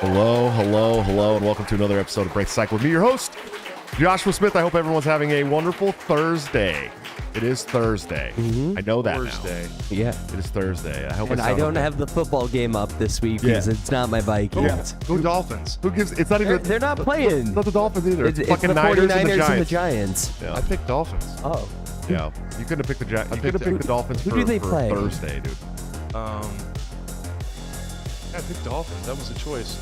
Hello, and welcome to another episode of Break the Cycle with me, your host, Joshua Smith. I hope everyone's having a wonderful Thursday. It is Thursday. I know that Thursday. now. Yeah. It is Thursday. I hope. And I don't have the football game up this week because it's not my Vikings. Go Dolphins. Who gives? It's not even. They're not playing. It's not the Dolphins either. It's fucking the Niners 49ers and the Giants. Giants. Yeah. I picked Dolphins. Oh. Yeah. You couldn't have picked the Giants. You could have picked picked the Dolphins who for, do they for play? Thursday, dude. Yeah, I picked Dolphins. That was a choice.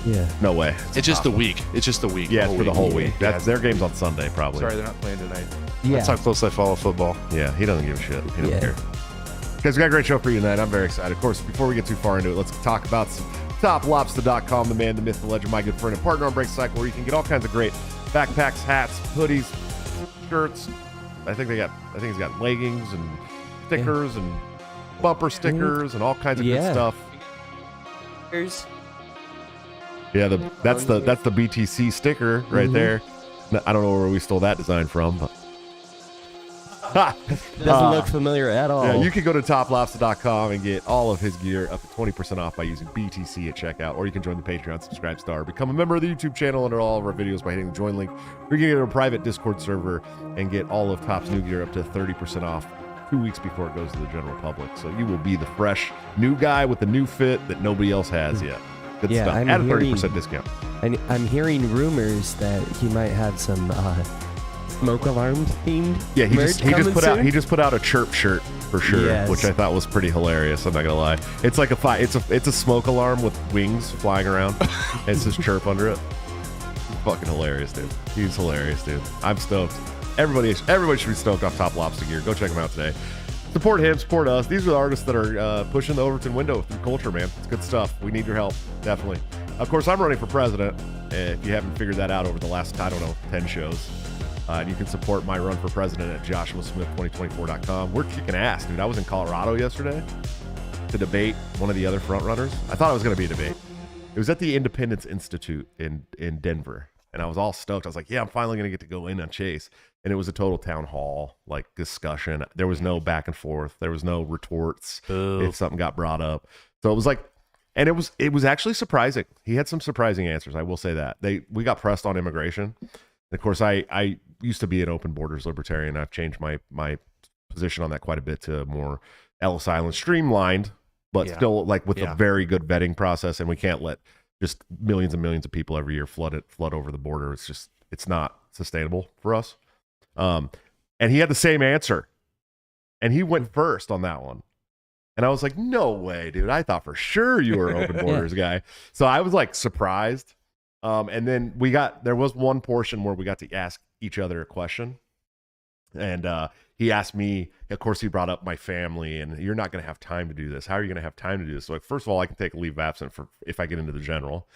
Yeah. No way. It's just the week. It's just the week. Yeah, it's for the whole week. Yeah. That's their game's on Sunday, probably. Sorry, they're not playing tonight. Yeah. That's how close I follow football. Yeah, he doesn't give a shit. He doesn't Yeah. care. Guys, we got a great show for you tonight. I'm very excited. Of course, before we get too far into it, let's talk about some TopLobster.com, the man, the myth, the legend, my good friend and partner on Break Cycle, where you can get all kinds of great backpacks, hats, hoodies, shirts. I think he's got leggings and stickers and bumper stickers and all kinds of good stuff. Yeah, that's the BTC sticker right there. I don't know where we stole that design from, but Doesn't look familiar at all. yeah, you can go to toplobster.com and get all of his gear up to 20% off by using BTC at checkout, or you can join the Patreon subscribe star, become a member of the YouTube channel under all of our videos by hitting the join link, or you can get a private Discord server and get all of Top's new gear up to 30% off 2 weeks before it goes to the general public. So you will be the fresh new guy with the new fit that nobody else has yet. Good Yeah, stuff. I'm At a hearing- 30% discount. And I'm hearing rumors that he might have some smoke alarm themed. Yeah, he merch just put out soon. he just put out a chirp shirt for sure, Yes. which I thought was pretty hilarious. I'm not gonna lie. It's like it's a smoke alarm with wings flying around. And it says chirp under it. Fucking hilarious, dude. He's hilarious, dude. I'm stoked. Everybody should be stoked off Top Lobster gear. Go check him out today. Support him, support us. These are the artists that are pushing the Overton window through culture, man. It's good stuff. We need your help, definitely. Of course, I'm running for president. If you haven't figured that out over the last, 10 shows. And you can support my run for president at joshuasmith2024.com. We're kicking ass, dude. I was in Colorado yesterday to debate one of the other front runners. I thought it was going to be a debate. It was at the Independence Institute in Denver. And I was all stoked. I was like, yeah, I'm finally going to get to go in on Chase. And it was a total town hall, like, discussion. There was no back and forth. There was no retorts if something got brought up. So it was like, and it was actually surprising. He had some surprising answers. I will say that. We got pressed on immigration. And of course, I used to be an open borders libertarian. I've changed my position on that quite a bit to more Ellis Island streamlined, but still like with a very good vetting process. And we can't let just millions and millions of people every year flood over the border. It's not sustainable for us. And he had the same answer, and he went first on that one. And I was like, no way, dude. I thought for sure you were an open borders guy. So I was like surprised. And then there was one portion where we got to ask each other a question. And he asked me, of course, he brought up my family, and you're not going to have time to do this. How are you going to have time to do this? So like, first of all, I can take a leave of absence if I get into the general.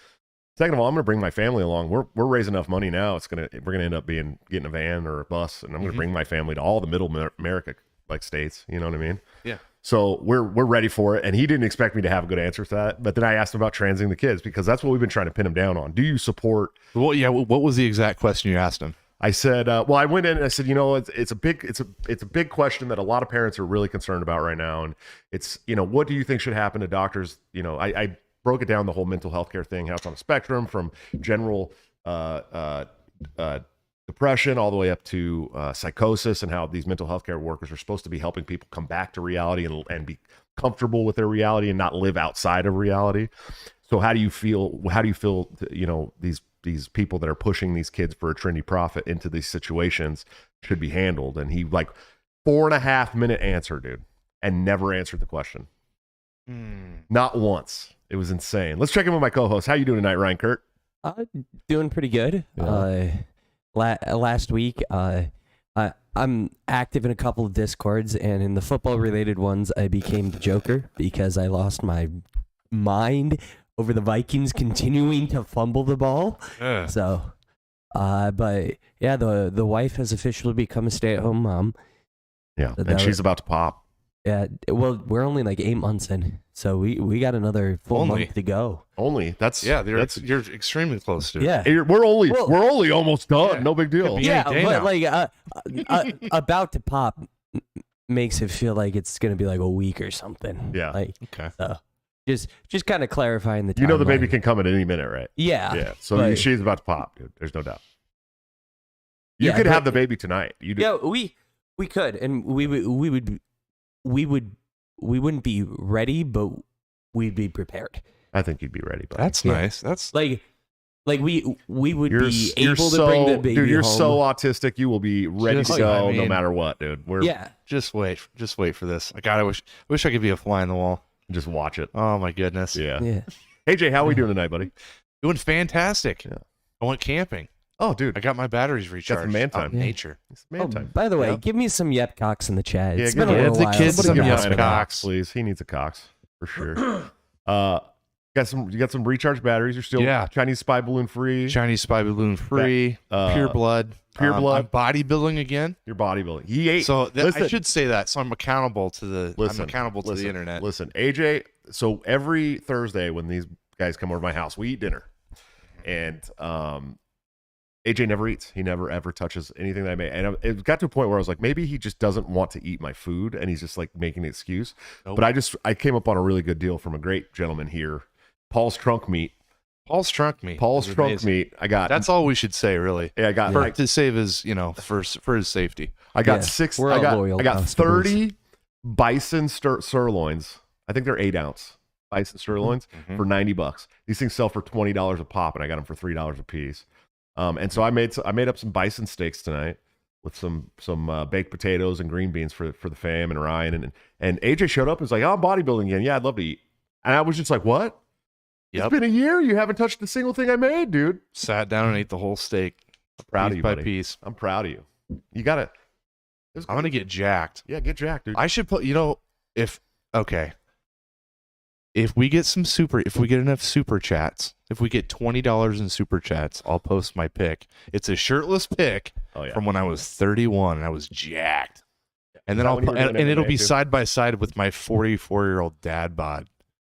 Second of all, I'm going to bring my family along. We're raising enough money now. We're going to end up getting a van or a bus, and I'm going to bring my family to all the middle America like states. You know what I mean? Yeah. So we're ready for it. And he didn't expect me to have a good answer to that. But then I asked him about transing the kids, because that's what we've been trying to pin him down on. Do you support? Well, yeah. What was the exact question you asked him? I said, well, I went in and I said, it's a big question that a lot of parents are really concerned about right now. And it's, what do you think should happen to doctors? I broke it down, the whole mental health care thing, how it's on a spectrum from general depression all the way up to psychosis, and how these mental health care workers are supposed to be helping people come back to reality and be comfortable with their reality and not live outside of reality. So how do you feel, these people that are pushing these kids for a trendy profit into these situations should be handled? And he 4.5 minute answer, dude, and never answered the question. Not once. It was insane. Let's check in with my co-host. How you doing tonight, Ryan Kurt? Doing pretty good. Yeah. Last week, I'm active in a couple of Discords, and in the football-related ones, I became the Joker because I lost my mind over the Vikings continuing to fumble the ball. So, but yeah, the wife has officially become a stay-at-home mom. Yeah, and she's about to pop. Yeah, well, we're only like 8 months in, so we got another full month to go. You're extremely close to it. Yeah, we're only almost done. Yeah. No big deal. Yeah, but about to pop makes it feel like it's gonna be like a week or something. Yeah. Okay. So. Just kind of clarifying the timeline. You know the baby can come at any minute, right? Yeah. Yeah. So but- she's about to pop, dude. There's no doubt. You Yeah, could but- have the baby tonight. You do. Yeah, we could, and we wouldn't be ready, but we'd be prepared. I think you'd be ready, buddy. That's nice. That's Like we would be you're able so, to bring the baby dude, you're home. so autistic. You will be ready Just- to go I mean- no matter what, dude. We're Yeah. just wait for this. I wish I could be a fly on the wall. just watch it. Oh my goodness. Yeah. Yeah. Hey Jay, how are we doing tonight, buddy? Doing fantastic. Yeah. I went camping. Oh, dude, I got my batteries recharged. man Out time. in nature. it's man time. By the way, Yeah. give me some yep cocks in the chat. Yeah, It's give been a me- little give the while. kids Somebody some Give give yep us Ryan a cocks. please. He needs a cox for sure. You got some recharged batteries. You're still Chinese spy balloon free. Chinese spy balloon free. Pure blood. Pure blood. I'm bodybuilding again. You're bodybuilding. He ate. So I listen, should say that. So I'm accountable to the. Listen, I'm accountable to listen, the internet. Listen, AJ. So every Thursday when these guys come over to my house, we eat dinner, and AJ never eats. He never ever touches anything that I make. And it got to a point where I was like, maybe he just doesn't want to eat my food, and he's just like making an excuse. Nope. But I came up on a really good deal from a great gentleman here, Paul's Trunk Meat. Paul's trunk meat. Paul's is Trunk amazing. Meat. I got. That's all we should say, really. Yeah, I got. For, to save his, for his safety. I got Yeah, six. we're I all got. loyal I got customers. 30 bison sirloins. I think they're 8-ounce bison sirloins for $90. These things sell for $20 a pop, and I got them for $3 a piece. And so I made up some bison steaks tonight with some baked potatoes and green beans for the fam and Ryan and AJ showed up and was like, "Oh, I'm bodybuilding again. Yeah, I'd love to eat." And I was just like, "What? Yep. It's been a year. You haven't touched a single thing I made, dude." Sat down and ate the whole steak. I'm proud of piece you, by buddy. piece. I'm proud of you. You got it. I'm gonna get jacked. Yeah, get jacked, dude. I should put. If we get enough super chats, if we get $20 in super chats, I'll post my pic. It's a shirtless pic Oh yeah. from when I was 31 and I was jacked. And then Is that when you were doing it'll MMA be too? side by side with my 44-year-old dad bod.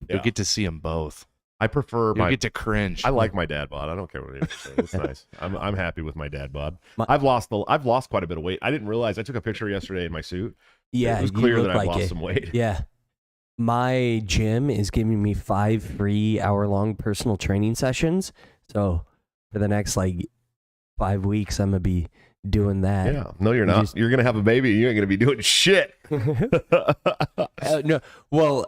Yeah. You'll get to see them both. I prefer You'll my. get to cringe. I like my dad bod. I don't care what it is. It's nice. I'm happy with my dad bod. My- I've lost quite a bit of weight. I didn't realize. I took a picture yesterday in my suit. Yeah, it was you clear look that I've like lost it. some weight. Yeah. My gym is giving me 5 free hour-long personal training sessions. So for the next 5 weeks, I'm gonna be doing that. Yeah. No, you're not. You're gonna have a baby. You ain't gonna be doing shit. No, well,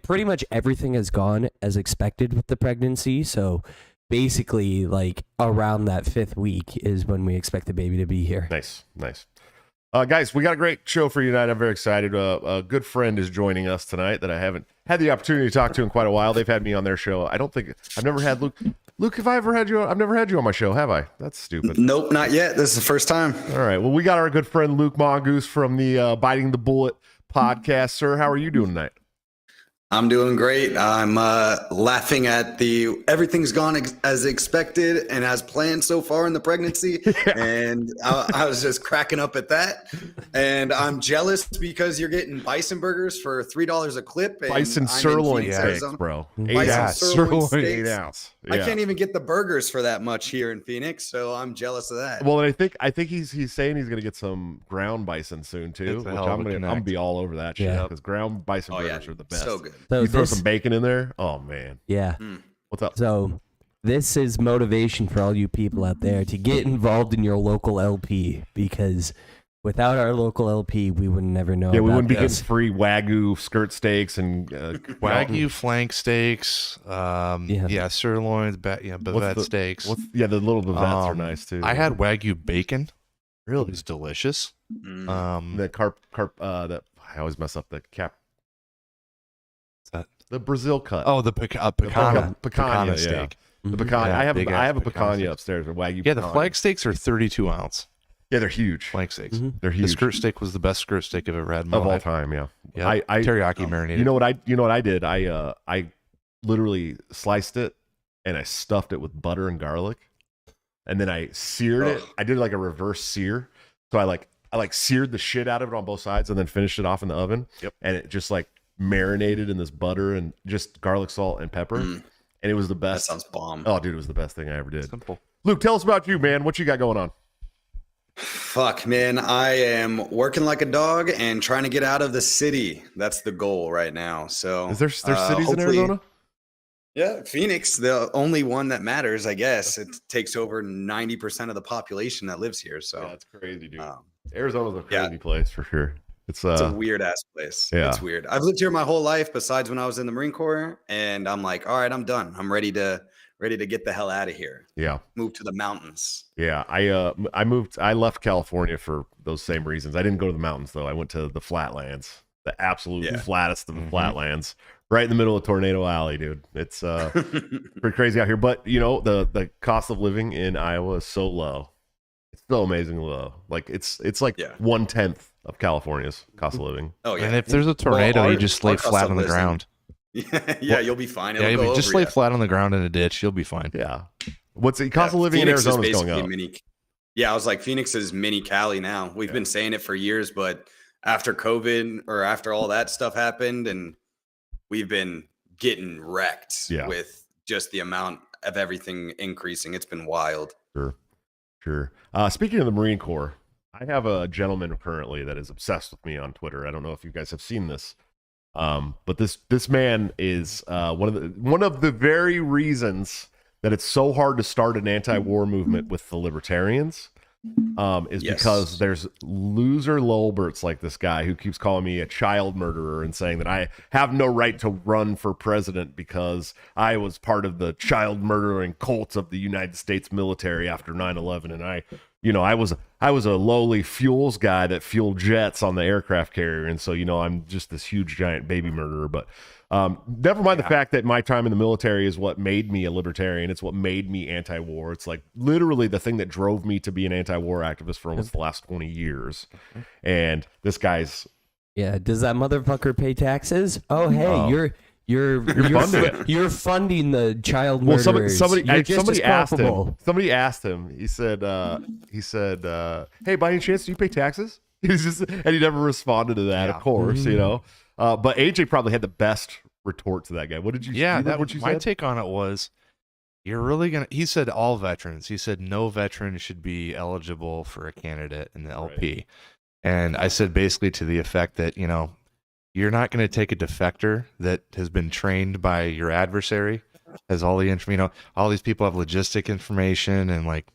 pretty much everything has gone as expected with the pregnancy. So basically, around that 5th week is when we expect the baby to be here. Nice. Guys, we got a great show for you tonight. I'm very excited. A good friend is joining us tonight that I haven't had the opportunity to talk to in quite a while. They've had me on their show. I've never had Luke. Luke, have I ever had you? I've never had you on my show, have I? That's stupid. Nope, not yet. This is the first time. All right. Well, we got our good friend Luke Mongoose from the Biting the Bullet podcast. Sir, how are you doing tonight? I'm doing great. I'm laughing at everything's gone as expected and as planned so far in the pregnancy. And I was just cracking up at that. And I'm jealous because you're getting bison burgers for $3 a clip. And Bison I'm in sirloin Phoenix, steaks, Arizona. bro. Bison sirloin steaks. 8 ounce. I Yeah. can't even get the burgers for that much here in Phoenix, so I'm jealous of that. Well, and I think he's saying he's gonna get some ground bison soon too, It's a which hell of I'm a gonna connect. be all over that shit Yeah. because ground bison Oh yeah, burgers are the best. so good. So You throw this, some bacon in there. Oh man, yeah. what's up? So this is motivation for all you people out there to get involved in your local LP, because without our local LP, we would never know. Yeah, we about wouldn't be this. getting free Wagyu skirt steaks and Wagyu flank steaks, sirloins, bavette steaks. the little bavettes are nice too. I had Wagyu bacon. really It was delicious. the carp that I always mess up the cap. What's that? The Brazil cut. Oh, the picanha yeah. steak. The pecan. Yeah, I have big a ass pecan picanha steaks. upstairs. A Wagyu. Yeah, the picanha. flank steaks are 32 ounce Yeah, they're huge. flank steaks. Mhm. They're The huge skirt steak was the best skirt steak I've ever had in my of all life. time. Yeah. Yeah, I teriyaki marinated. You know what I did? I literally sliced it and I stuffed it with butter and garlic, and then I seared it. I did like a reverse sear. So I seared the shit out of it on both sides and then finished it off in the oven. Yep. And it just marinated in this butter and just garlic, salt, and pepper. And it was the That best. sounds bomb. Oh, dude, it was the best thing I ever did. Simple. Luke, tell us about you, man. What you got going on? Fuck, man. I am working like a dog and trying to get out of the city. That's the goal right now. So, Is there's cities in hopefully- Arizona? Yeah, Phoenix, the only one that matters, I guess. It takes over 90% of the population that lives here. So, Yeah, it's crazy, dude. um, Arizona's a yeah. crazy place for sure. It's it's a weird ass place. yeah. It's weird. I've lived here my whole life, besides when I was in the Marine Corps, and I'm like, all right, I'm done. I'm ready to get the hell out of here. Yeah. Move to the mountains. Yeah, I left California for those same reasons. I didn't go to the mountains though. I went to the flatlands, the absolute flattest of the flatlands, right in the middle of Tornado Alley, dude. It's pretty crazy out here. But you know, the cost of living in Iowa is so low. It's so amazingly low. Like it's like 1/10 of California's cost of living. Oh yeah. And if there's a tornado, you just lay our cost flat of on the living- ground. Yeah, you'll be fine. It'll Yeah, go just over lay ya. flat on the ground in a ditch. You'll be fine. Yeah. What's the cost of living in Phoenix is Arizona is going basically up? mini. Yeah, I was like, Phoenix is mini Cali now. We've been saying it for years, but after COVID or after all that stuff happened, and we've been getting wrecked with just the amount of everything increasing. It's been wild. Sure. Speaking of the Marine Corps, I have a gentleman currently that is obsessed with me on Twitter. I don't know if you guys have seen this, but this man is one of the very reasons that it's so hard to start an anti-war movement with the libertarians. Is because there's loser lolberts like this guy who keeps calling me a child murderer and saying that I have no right to run for president because I was part of the child murdering cult of the United States military after 9/11, and I was a lowly fuels guy that fueled jets on the aircraft carrier, and so I'm just this huge giant baby murderer. But never mind the fact that my time in the military is what made me a libertarian. It's what made me anti-war. It's like literally the thing that drove me to be an anti-war activist for almost the last 20 years. And this guy's does that motherfucker pay taxes? Oh, hey, you're funding it. You're funding the child murderers. Somebody You're just as asked him. culpable. Somebody asked him. He said, "Hey, by any chance, do you pay taxes?" And he never responded to that. Of course, But AJ probably had the best retort to that guy. What did you? Yeah, what you my said? take on it was, you're really gonna. He said all veterans. He said no veteran should be eligible for a candidate in the LP. And I said basically to the effect that you're not going to take a defector that has been trained by your adversary, has all the all these people have logistic information, and like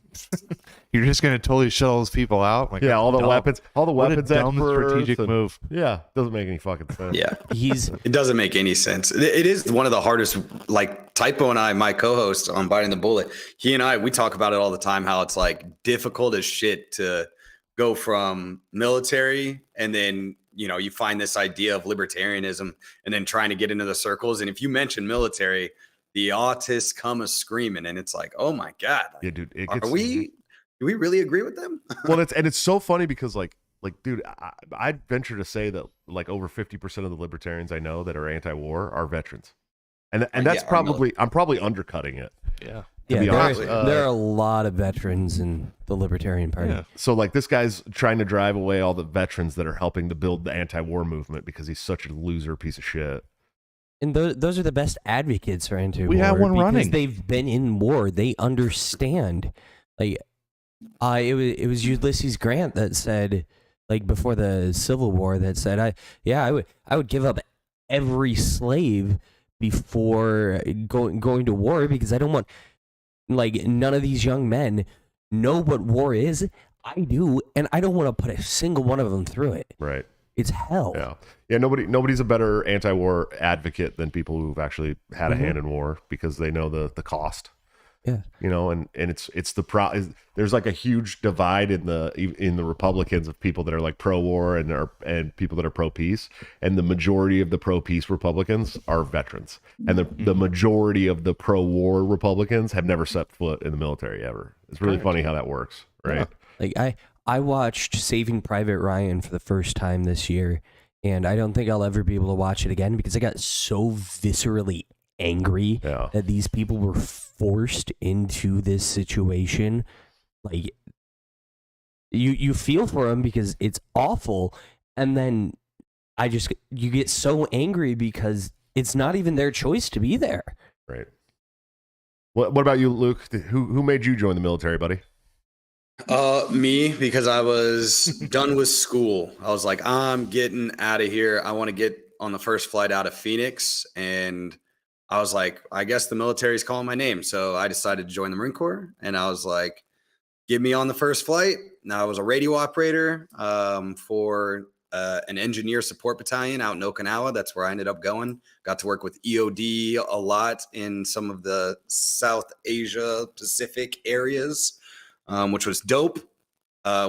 you're just going to totally shut all those people out. Like, all the weapons, what a dumb strategic move. Yeah, doesn't make any fucking sense. Yeah, It doesn't make any sense. It is one of the hardest. Like Typo and I, my co-host on Biting the Bullet, he and I, we talk about it all the time. How it's like difficult as shit to go from military and then you find this idea of libertarianism and then trying to get into the circles. And if you mention military, the autists come a screaming, and it's like, oh my god, Yeah, dude. do we really agree with them? Well, it's so funny because like dude, I'd venture to say that like over 50% of the libertarians I know that are anti-war are veterans, and that's I'm probably undercutting it. Yeah. To be honest. there are a lot of veterans in the Libertarian Party. Yeah. So like this guy's trying to drive away all the veterans that are helping to build the anti-war movement because he's such a loser piece of shit. And those are the best advocates for anti-war. We have one because running. They've been in war. They understand. Like, it was Ulysses Grant that said, like before the Civil War, that said, I would give up every slave before going to war because I don't want none of these young men know what war is. I do, and I don't want to put a single one of them through it. Right. It's hell. Yeah. Nobody's a better anti-war advocate than people who've actually had a hand in war because they know the cost. Yeah. And it's there's like a huge divide in the Republicans of people that are like pro-war and people that are pro-peace, and the majority of the pro-peace Republicans are veterans, and the majority of the pro-war Republicans have never set foot in the military ever. It's really funny how that works, right? Yeah. Like I watched Saving Private Ryan for the first time this year, and I don't think I'll ever be able to watch it again because I got so viscerally angry that these people were forced into this situation. Like you feel for them because it's awful, and then you get so angry because it's not even their choice to be there. Right. What about you, Luke? Who made you join the military, buddy? Me, because I was done with school. I was like, I'm getting out of here. I want to get on the first flight out of Phoenix. And I was like, I guess the military's calling my name. So I decided to join the Marine Corps. And I was like, get me on the first flight. Now I was a radio operator for an engineer support battalion out in Okinawa. That's where I ended up going. Got to work with EOD a lot in some of the South Asia Pacific areas, which was dope.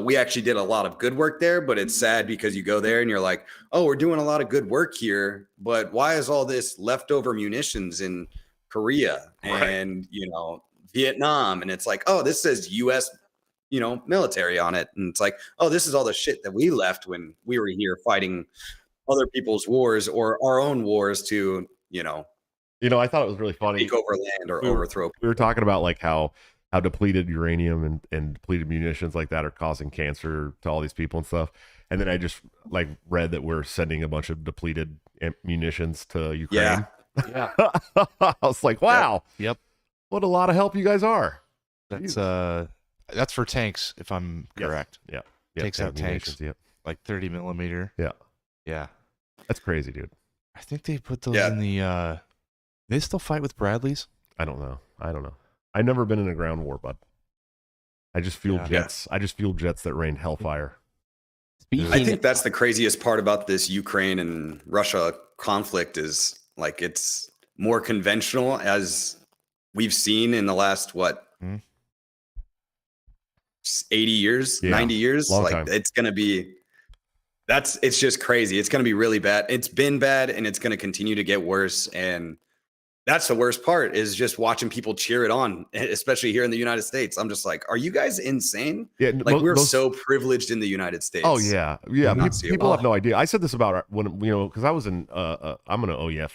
We actually did a lot of good work there, but it's sad because you go there and you're like, oh, we're doing a lot of good work here, but why is all this leftover munitions in Korea and, Vietnam? And it's like, oh, this says U.S., military on it. And it's like, oh, this is all the shit that we left when we were here fighting other people's wars or our own wars to, I thought it was really funny. take over land or overthrow. We were talking about like how depleted uranium and depleted munitions like that are causing cancer to all these people and stuff. And then I just like read that we're sending a bunch of depleted munitions to Ukraine. Yeah. I was like, wow. Yep. What a lot of help you guys are. That's for tanks, if I'm correct. Yeah. Takes out tanks. Yep. Like 30 millimeter. Yeah. Yeah. That's crazy, dude. I think they put those in the they still fight with Bradleys? I don't know. I've never been in a ground war, bud. I just fueled jets. I just fueled jets that rained hellfire. I think that's the craziest part about this Ukraine and Russia conflict is like it's more conventional as we've seen in the last 80 years, 90 years. Long like time. it's going to be it's just crazy. It's going to be really bad. It's been bad and it's going to continue to get worse. And that's the worst part is just watching people cheer it on, especially here in the United States. I'm just like, are you guys insane? Yeah, like we're so privileged in the United States. Oh yeah. People have no idea. I said this about when because I was I'm an OEF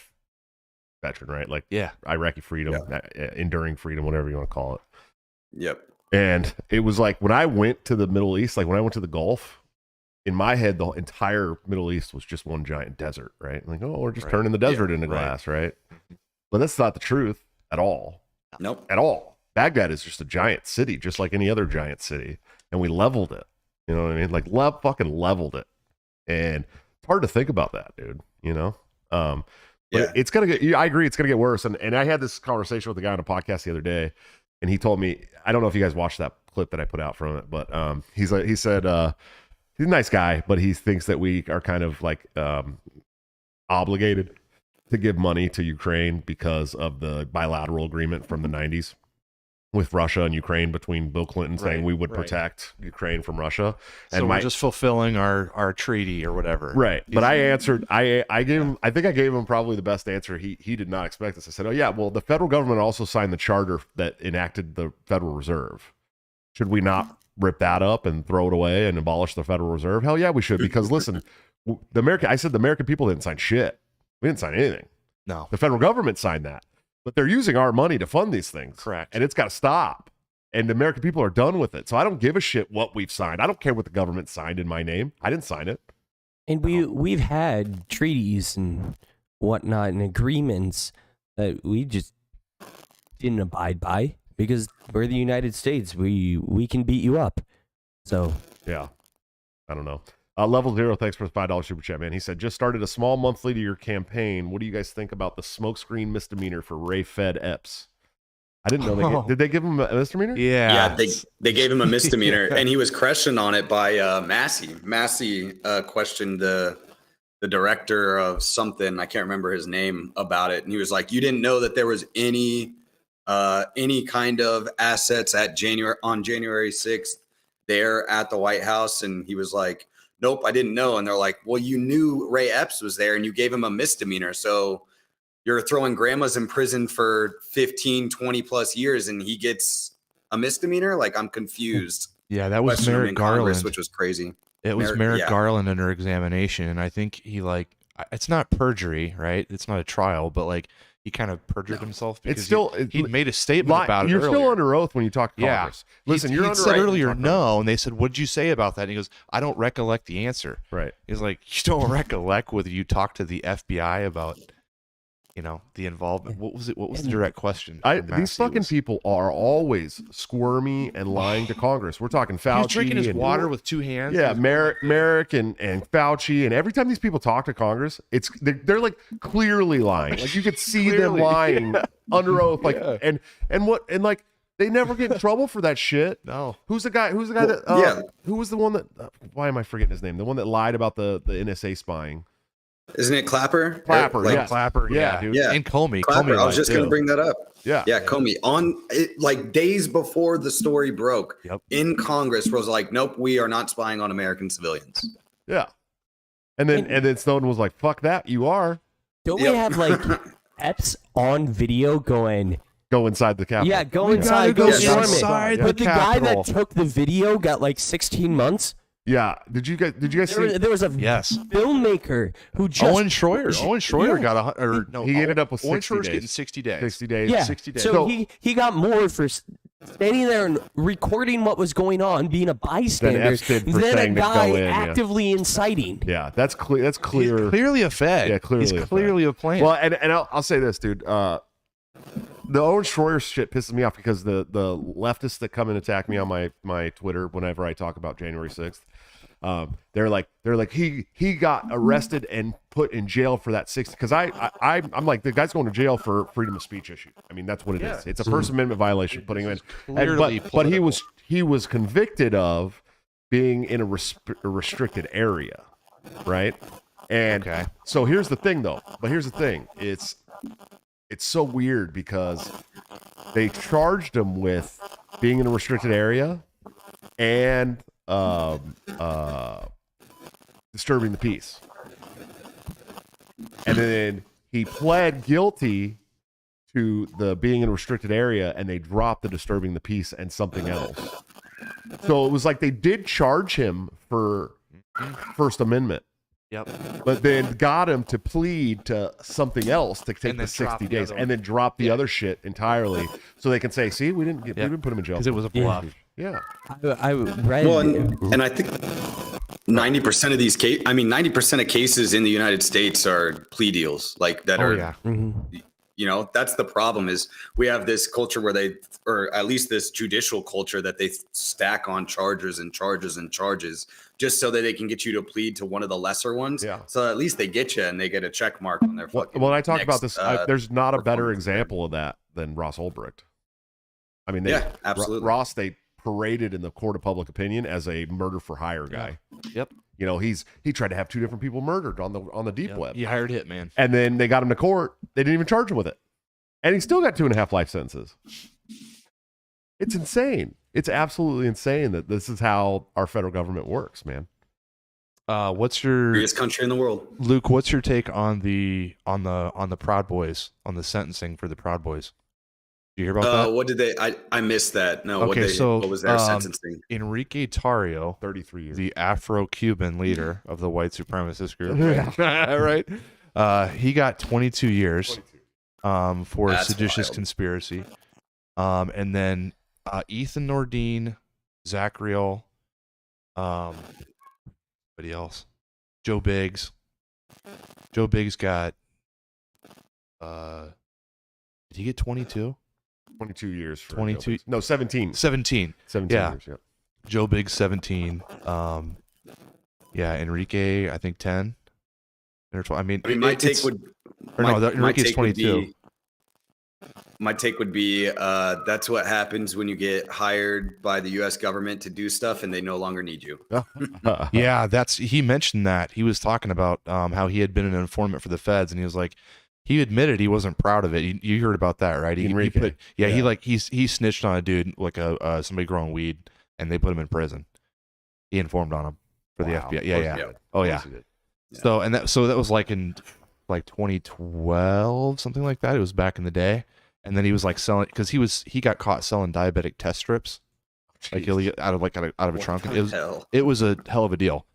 veteran, right? Like Iraqi freedom, enduring freedom, whatever you want to call it. Yep. And it was like when I went to the Middle East, like when I went to the Gulf, in my head, the entire Middle East was just one giant desert, right? Like, oh, we're just turning the desert into glass, right? But that's not the truth at all. Nope. At all. Baghdad is just a giant city, just like any other giant city. And we leveled it. You know what I mean? Like, fucking leveled it. And it's hard to think about that, dude. But it's going to get, I agree, it's going to get worse. And I had this conversation with a guy on a podcast the other day, and he told me, I don't know if you guys watched that clip that I put out from it, but he said, he's a nice guy, but he thinks that we are kind of like obligated to give money to Ukraine because of the bilateral agreement from the 90s with Russia and Ukraine between Bill Clinton saying we would protect Ukraine from Russia. And we're just fulfilling our treaty or whatever. Right. But I answered, I gave him, I think I gave him probably the best answer. He did not expect this. I said, oh yeah, well, the federal government also signed the charter that enacted the Federal Reserve. Should we not rip that up and throw it away and abolish the Federal Reserve? Hell yeah, we should. Because listen, I said the American people didn't sign shit. We didn't sign anything. No. The federal government signed that. But they're using our money to fund these things. Correct. And it's got to stop. And the American people are done with it. So I don't give a shit what we've signed. I don't care what the government signed in my name. I didn't sign it. And we've had treaties and whatnot and agreements that we just didn't abide by because we're the United States. We can beat you up. So yeah, I don't know. Level Zero, thanks for the $5 super chat, man. He said, just started a small monthly to your campaign. What do you guys think about the smokescreen misdemeanor for Ray Fed Epps? I didn't know did they give him a misdemeanor? Yeah, they gave him a misdemeanor, and he was questioned on it by Massey. Massey questioned the director of something, I can't remember his name, about it, and he was like, "You didn't know that there was any kind of assets on January 6th there at the White House?" And he was like, "Nope, I didn't know." And they're like, "Well, you knew Ray Epps was there, and you gave him a misdemeanor, so." You're throwing grandmas in prison for 15, 20 plus years and he gets a misdemeanor? Like, I'm confused. Yeah, that was Merrick Garland. Congress, which was crazy. It was Merrick Garland under examination. And I think he it's not perjury, right? It's not a trial, but he kind of perjured himself because he made a statement about it. You're earlier. still under oath when you talk to Congress. Listen, he said earlier no, and they said, "What'd you say about that?" And he goes, "I don't recollect the answer." Right. He's like, "You don't recollect whether you talked to the FBI about the involvement. What was it? What was the direct question? These fucking people are always squirmy and lying to Congress. We're talking Fauci. He was drinking his and water with two hands. Yeah, Merrick and Fauci, and every time these people talk to Congress, they're like clearly lying. Like you could see them lying under oath. Like and like they never get in trouble for that shit. No. Who's the guy that? Who was the one that? Why am I forgetting his name? The one that lied about the NSA spying. Isn't it Clapper? Clapper, Like, yeah. Clapper, Yeah, dude. Yeah. And Comey. Clapper. Comey I was just going to bring that up. Yeah. Yeah, Comey on it, like days before the story broke in Congress was like, nope, we are not spying on American civilians. Yeah. And then Snowden was like, fuck that, you are. Don't we have like Epps on video going? Go inside the Capitol. Yeah, go inside, go storm it. But the guy Capitol. that took the video got like 16 months. Yeah. Did you guys see? There was a filmmaker who just Owen Schroyer. Owen Schroyer got he ended up with Owen 60 Schroyer's days. getting 60 days. 60 days. Yeah. 60 days. So he got more for standing there and recording what was going on, being a bystander, Epps did for than a saying to guy go in, actively inciting. Yeah, that's clear. That's He's clear. clearly a Fed. Yeah, clearly He's a Fed. clearly a plan. Well, and I'll say this, dude. The Owen Schroyer shit pisses me off because the leftists that come and attack me on my Twitter whenever I talk about January 6th, they're like he got arrested and put in jail for that 60. Because I'm like, the guy's going to jail for freedom of speech issue. I mean, that's what it is. It's a First Amendment violation putting him in. But he was convicted of being in a restricted area, right? And so here's the thing, though. But here's the thing. It's so weird because they charged him with being in a restricted area and disturbing the peace. And then he pled guilty to the being in a restricted area, and they dropped the disturbing the peace and something else. So it was like they did charge him for First Amendment. Yep. But then got him to plead to something else to take the 60 days and then drop the other shit entirely so they can say, see, we didn't put him in jail. Because it was a bluff. Yeah. I read. Well, and I think 90% of these cases, 90% of cases in the United States are plea deals like that that's the problem is we have this culture where or at least this judicial culture that they stack on charges and charges and charges just so that they can get you to plead to one of the lesser ones. Yeah. So at least they get you and they get a check mark on their fucking When I talk about this, there's not a better performance. example of that than Ross Ulbricht. I mean, absolutely. Ross, they paraded in the court of public opinion as a murder for hire guy. Yep. You know, he tried to have 2 different people murdered on the deep web. He hired Hitman. And then they got him to court. They didn't even charge him with it. And he still got 2.5 life sentences. It's insane. It's absolutely insane that this is how our federal government works, man. What's your Greatest country in the world. Luke? What's your take on the Proud Boys, on the sentencing for the Proud Boys? Did you hear about that? What did they? I missed that. No. Okay, what was their sentencing? Enrique Tarrio, 33 years. the Afro-Cuban leader of the white supremacist group, right? He got 22 years for That's seditious wild. conspiracy. And then Ethan Nordine, Zachriel, somebody else, Joe Biggs. Joe Biggs got, did he get 22? 22 years. For 22 No, 17. 17. 17 Yeah. years, yeah. Joe Biggs 17. Enrique I think 10. Or 12. My take would. Enrique's 22. My take would be that's what happens when you get hired by the U.S. government to do stuff and they no longer need you. Yeah, he mentioned that. He was talking about how he had been an informant for the feds, and he was like, he admitted he wasn't proud of it. You heard about that, right? Enrique. He snitched on a dude, like somebody growing weed, and they put him in prison. He informed on him for the FBI. Yeah. Oh yeah. So that was like in 2012, something like that. It was back in the day. And then he was like selling, because he got caught selling diabetic test strips, like out of a trunk. It was a hell of a deal.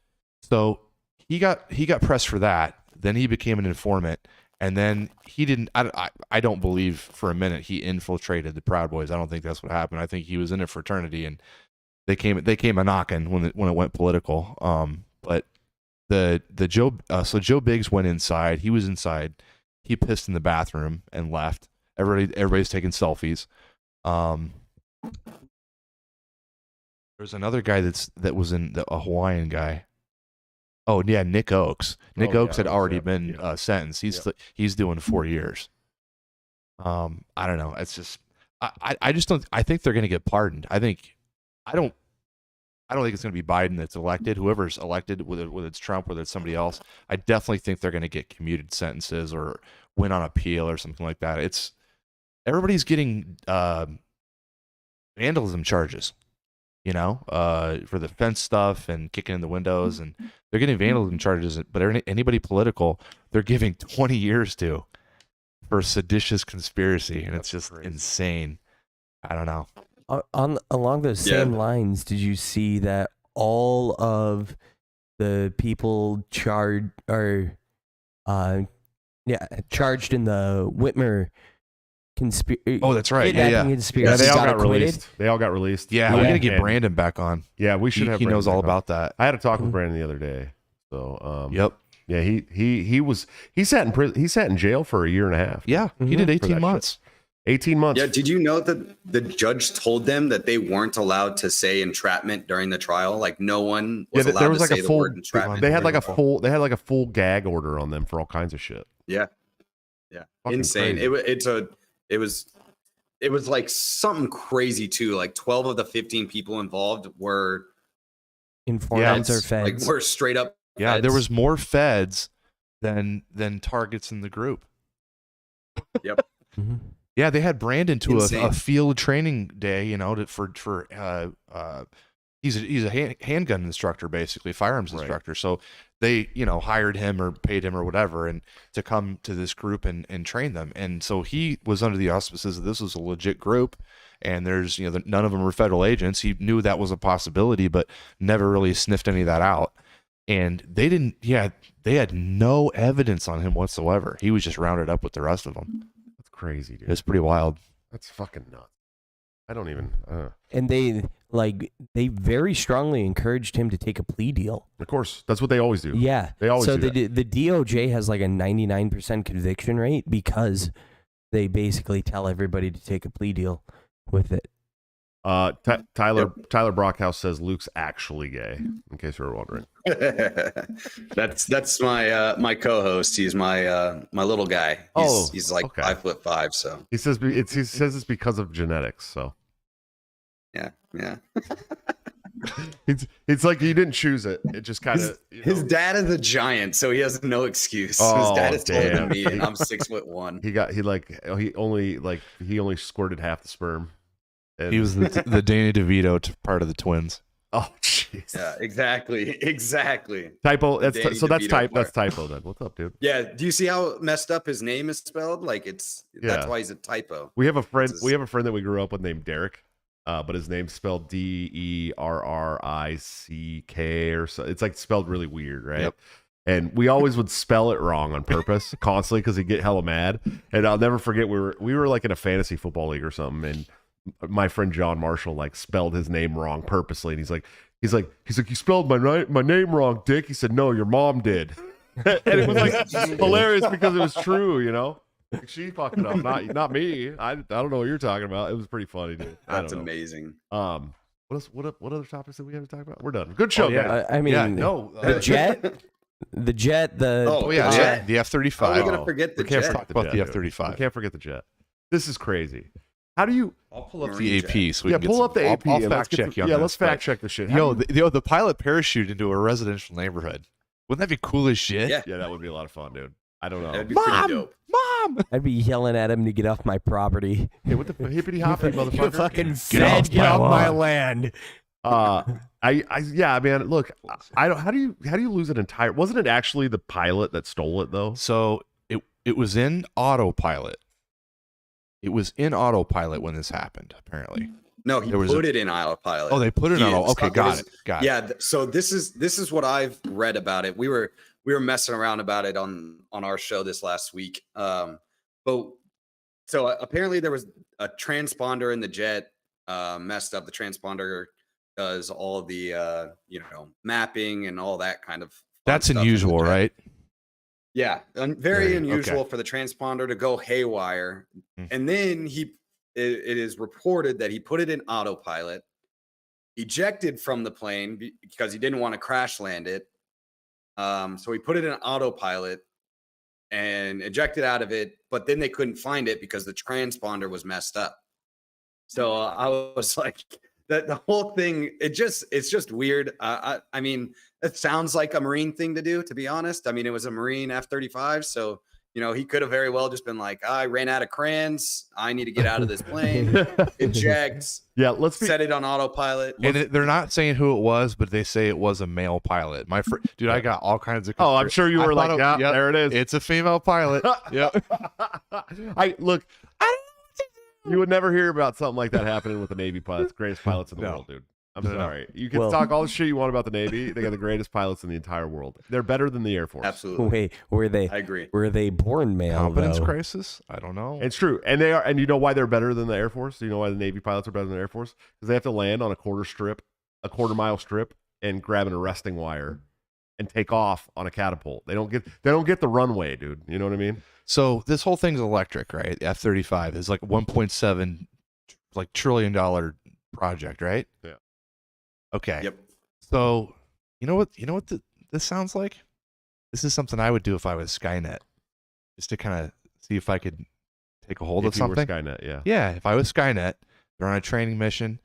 So he got pressed for that. Then he became an informant, and then he didn't. I don't believe for a minute he infiltrated the Proud Boys. I don't think that's what happened. I think he was in a fraternity, and they came a knocking when it went political. But Joe Biggs went inside. He was inside. he pissed in the bathroom and left. Everybody's taking selfies. There's another guy that was in a Hawaiian guy. Oh yeah, Nick Oakes. Nick Oakes had already been sentenced. He's doing 4 years. I don't know. It's just I just don't. I think they're going to get pardoned. I don't think it's going to be Biden that's elected. Whoever's elected, whether it's Trump, whether it's somebody else, I definitely think they're going to get commuted sentences or win on appeal or something like that. Everybody's getting vandalism charges. For the fence stuff and kicking in the windows, and they're getting vandalism charges. But anybody political, they're giving 20 years to for seditious conspiracy, and it's just insane. I don't know. Along those same lines, did you see that all of the people charged in the Whitmer conspiracy? Oh, that's right. Conspiracy Yeah, they all got acquitted? released. They all got released. Yeah, we're gonna get Brandon back on. Yeah, we should have. He knows Brandon all back on. about that. I had a talk with Brandon the other day. So yep. Yeah, he sat in prison. He sat in jail for 1.5 years. Yeah, he did 18 months. 18 months. Yeah, did you know that the judge told them that they weren't allowed to say entrapment during the trial? Like no one was allowed there was to like say a the full. word entrapment. They had like a full gag order on them for all kinds of shit. Yeah. Fucking Insane. crazy. It was like something crazy too. Like 12 of the 15 people involved were Informants or feds? Like we're straight up. Yeah, feds. there was more feds than targets in the group. Yep. Mhm. Yeah, they had Brandon to Insane. a field training day, he's a handgun instructor, basically, firearms instructor. So they, hired him or paid him or whatever, and to come to this group and train them. And so he was under the auspices that this was a legit group, and there's, none of them were federal agents. He knew that was a possibility, but never really sniffed any of that out. And they had no evidence on him whatsoever. He was just rounded up with the rest of them. That's crazy, dude. It's pretty wild. That's fucking nuts. I don't even. And they very strongly encouraged him to take a plea deal. Of course, that's what they always do. Yeah, They always so do the DOJ has like a 99% conviction rate because they basically tell everybody to take a plea deal with it. Tyler Brockhouse says Luke's actually gay. In case you were wondering. That's my co-host. He's my little guy. He's like okay. 5'5". So He says it's because of genetics. So yeah. it's like you didn't choose it. It just kind of. His dad is a giant, so he has no excuse. Oh, his dad is taller damn. than me, and I'm 6'1". He only squirted half the sperm. And He was the Danny DeVito part of the twins. Oh jeez. Yeah, exactly. Typo. That's Danny so that's DeVito type. part. That's typo then. What's up, dude? Yeah. Do you see how messed up his name is spelled? Like that's why he's a typo. We have a friend. This is- We have a friend that we grew up with named Derek, but his name's spelled DERRICK or so. It's like spelled really weird, right? Yep. And we always would spell it wrong on purpose, constantly, because he'd get hella mad. And I'll never forget we were like in a fantasy football league or something, and my friend John Marshall like spelled his name wrong purposely, and he's like you spelled my name wrong, Dick. He said, no, your mom did. And it was like hilarious because it was true, Like, she fucked it up, not me. I don't know what you're talking about. It was pretty funny, dude. That's amazing. What else? What other topics did we have to talk about? We're done. Good show, guys. I mean, the jet, the jet, The F-35. How are we gonna forget the We can't jet? forget About the jet, dude. F-35. We can't forget the jet. This is crazy. How do you? I'll pull up Marine the AP. So we can get pull some- up the AP. I'll and let's fact get check the- you on Yeah, this, let's but- fact check the shit. How do Yo, the pilot parachuted into a residential neighborhood. Wouldn't that be cool as shit? Yeah. yeah, that would be a lot of fun, dude. I don't know. That'd be pretty dope. Mom! I'd be yelling at him to get off my property. Hey, what the hippity hoppity You motherfucker? fucking fed, get off my land. Yeah, man. Look, I don't. How do you lose an entire? Wasn't it actually the pilot that stole it though? So it was in autopilot. It was in autopilot when this happened, apparently. No, he There was put it in autopilot. Oh, they put it He on. is- Okay, got it. Yeah. So this is what I've read about it. We were messing around about it on our show this last week. But so apparently there was a transponder in the jet messed up. The transponder does all of the mapping and all that kind of fun That's stuff in the unusual, jet. right? Yeah, very Very- unusual okay. for the transponder to go haywire. Mm. And then it is reported that he put it in autopilot, ejected from the plane because he didn't want to crash land it. So he put it in autopilot and ejected out of it, but then they couldn't find it because the transponder was messed up. So I was like, that the whole thing, it's just weird. I mean, it sounds like a Marine thing to do, to be honest. I mean, it was a Marine F-35, so he could have very well just been like, I ran out of crayons. I need to get out of this plane. Eject. Yeah, let's set it on autopilot. And they're not saying who it was, but they say it was a male pilot. Dude, I got all kinds of. Oh, I'm sure you were like, yeah, yep, there it is. It's a female pilot. Yep. You would never hear about something like that happening with the Navy pilots, greatest pilots in the world, dude. I'm sorry. You can talk all the shit you want about the Navy. They got the greatest pilots in the entire world. They're better than the Air Force. Absolutely. Wait, were they? I agree. Were they born male? Competence though? crisis? I don't know. It's true, and they are. And you know why they're better than the Air Force? You know why the Navy pilots are better than the Air Force? Because they have to land on a quarter mile strip, and grab an arresting wire, and take off on a catapult. They don't get the runway, dude. You know what I mean? So this whole thing's electric, right? The F-35 is like $1.7 trillion project, right? Yeah. Okay. Yep. So you know what this sounds like? This is something I would do if I was Skynet, just to kind of see if I could take a hold of something. If you were Skynet, yeah. Yeah, if I was Skynet, they're on a training mission.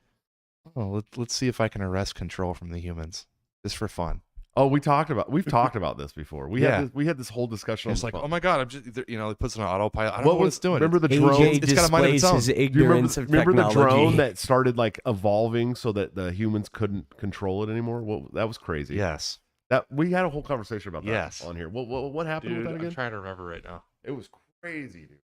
Oh, let's see if I can arrest control from the humans, just for fun. Oh, we've talked about this before. We had this whole discussion. It's on like, the phone. oh my god, I'm just it puts it on autopilot. I don't know what it's doing. Remember the AJ drone? It's got a mind of its own. displays his Do you ignorance of remember the technology. drone that started like evolving so that the humans couldn't control it anymore? Well, that was crazy. Yes. That we had a whole conversation about that Yes. on here. What happened with that again? I'm trying to remember right now. It was crazy, dude.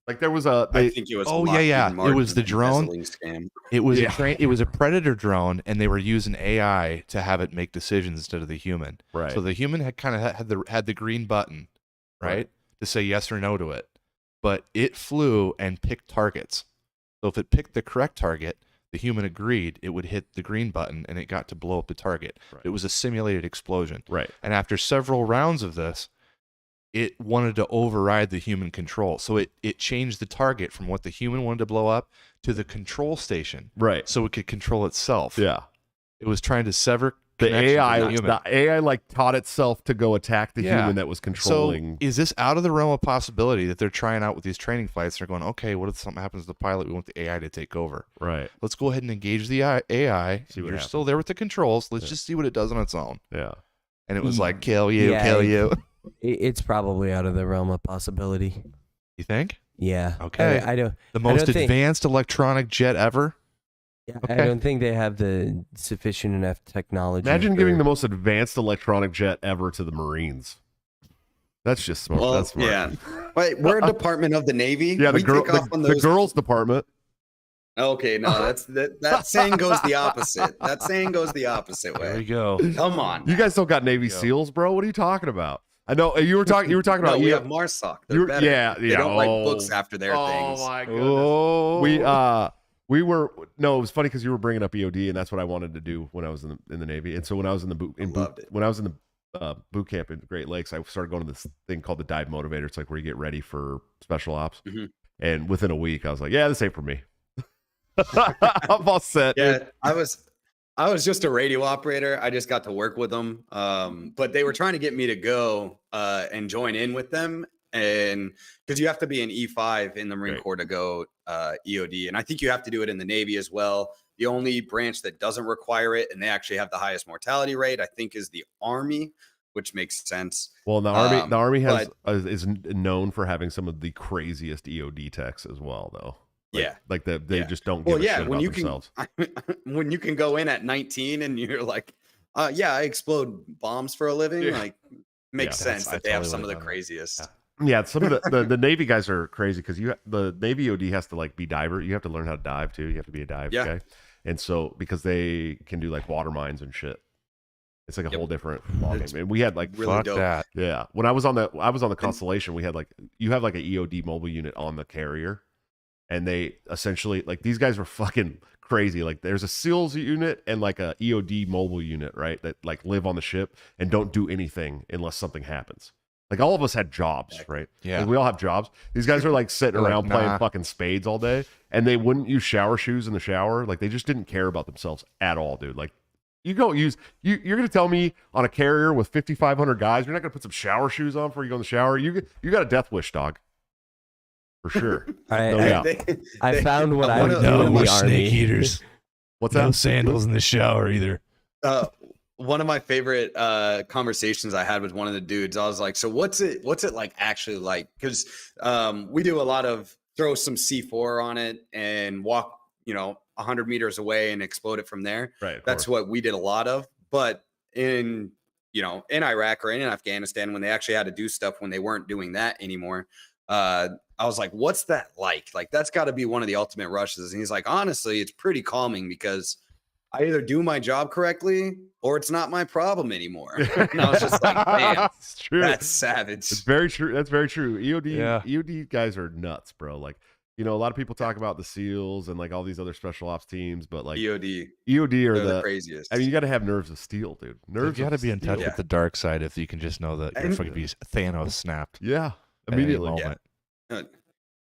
Like there was I think it was. Oh, Lockheed yeah. It Martin was the drone. embezzling scam. It was it was a predator drone, and they were using AI to have it make decisions instead of the human. Right. So the human had kind of had the green button, right, to say yes or no to it, but it flew and picked targets. So if it picked the correct target, the human agreed, it would hit the green button, and it got to blow up the target. Right. It was a simulated explosion. Right. And after several rounds of this, it wanted to override the human control. So it changed the target from what the human wanted to blow up to the control station. Right. So it could control itself. Yeah. It was trying to sever The connection AI, to the human. the AI like taught itself to go attack the human that was controlling. So is this out of the realm of possibility that they're trying out with these training flights? They're going, okay, what if something happens to the pilot? We want the AI to take over. Right. Let's go ahead and engage the AI. See what You're happens. still there with the controls. Let's just see what it does on its own. Yeah. And it was like, kill you, Yeah, kill you. It's probably out of the realm of possibility. You think? Yeah. Okay. I don't. The I most don't think- advanced electronic jet ever? Yeah, Okay. I don't think they have the sufficient enough technology. Imagine giving the most advanced electronic jet ever to the Marines. That's just smart. Well, That's smart. yeah. Wait, we're a department of the Navy. Yeah, We take off on the those- girls department. Okay, no, that saying goes the opposite. That saying goes the opposite There we way. go. Come on. You guys don't got Navy SEAls, bro. What are you talking about? I know you were talking. You were talking No, about. we have MARSOC. They're you're- better. yeah, They yeah. don't write Oh. books after their things. my goodness. Oh. We were no. It was funny because you were bringing up EOD, and that's what I wanted to do when I was in the Navy. And so when I was in the Loved it. when I was in the boot camp in Great Lakes, I started going to this thing called the Dive Motivator. It's like where you get ready for special ops. Mhm. And within a week, I was like, yeah, this ain't for me. I'm all set. Yeah, dude. I was just a radio operator. I just got to work with them. But they were trying to get me to go and join in with them. And because you have to be an E5 in the Marine Right. Corps to go EOD. And I think you have to do it in the Navy as well. The only branch that doesn't require it, and they actually have the highest mortality rate, I think, is the Army, which makes sense. Well, the Army has is known for having some of the craziest EOD techs as well, though. Yeah. Like that they Yeah. just don't give Well, a yeah, shit when about you themselves. can when you can go in at 19 and you're like, yeah, I explode bombs for a living. Yeah. Like, makes Yeah, sense I that they have totally some of the would've done that. craziest. Yeah, some of the Navy guys are crazy because the Navy OD has to like be diver. You have to learn how to dive too. You have to be a dive Yeah. guy, and so because they can do like water mines and shit, it's like a Yep. whole different ballgame. And we had like Really Fuck dope. that. yeah, when I was on the Constellation, we had like you have like a EOD mobile unit on the carrier, and they essentially like these guys were fucking crazy. Like there's a SEALs unit and like a EOD mobile unit, right? That like live on the ship and don't do anything unless something happens. Like all of us had jobs, right? Yeah. Like, we all have jobs. These guys are like sitting They're around like, playing nah. fucking spades all day, and they wouldn't use shower shoes in the shower. Like they just didn't care about themselves at all, dude. Like you're gonna tell me on a carrier with 5,500 guys, you're not gonna put some shower shoes on before you go in the shower? You got a death wish, dog, for sure. No doubt. I found what I one would of- do in we're the snake army. eaters. What's No that? sandals in the shower either. One of my favorite conversations I had with one of the dudes, I was like, so what's it like actually like? Because we do a lot of throw some C4 on it and walk, 100 meters away and explode it from there. Right. of That's course. what we did a lot of. But in Iraq or in Afghanistan, when they actually had to do stuff when they weren't doing that anymore, I was like, what's that like? Like, that's got to be one of the ultimate rushes. And he's like, honestly, it's pretty calming because I either do my job correctly or it's not my problem anymore. And I was just like, damn, It's true. that's savage. It's very true. That's very true. Yeah. EOD guys are nuts, bro. Like, a lot of people talk about the SEALs and like all these other special ops teams, but like EOD, EOD are they're the the craziest. I mean, you got to have nerves of steel, dude. Nerves. You got to of be in touch steel. with the dark side if you can just know that you're And- fucking be Thanos snapped Yeah, at any immediately. moment.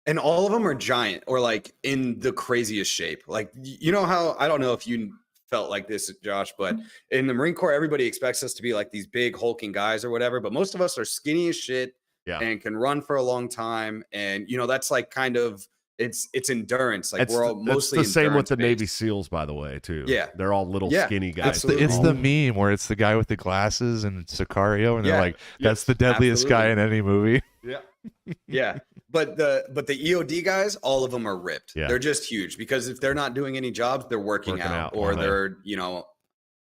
And all of them are giant or like in the craziest shape. Like, you know how, I don't know if you felt like this, Josh, but in the Marine Corps, everybody expects us to be like these big hulking guys or whatever, but most of us are skinny as shit Yeah. and can run for a long time. And, that's like kind of, it's endurance. Like we're all That's mostly the same with the endurance-based. Navy SEAls, by the way, too. Yeah. They're all little Yeah, skinny guys. absolutely. It's the meme where it's the guy with the glasses and Sicario, and they're Yeah. like, "That's the deadliest guy in any movie." Yeah. Yeah. But the EOD guys, all of them are ripped. Yeah. They're just huge because if they're not doing any jobs, they're working out or yeah. they're,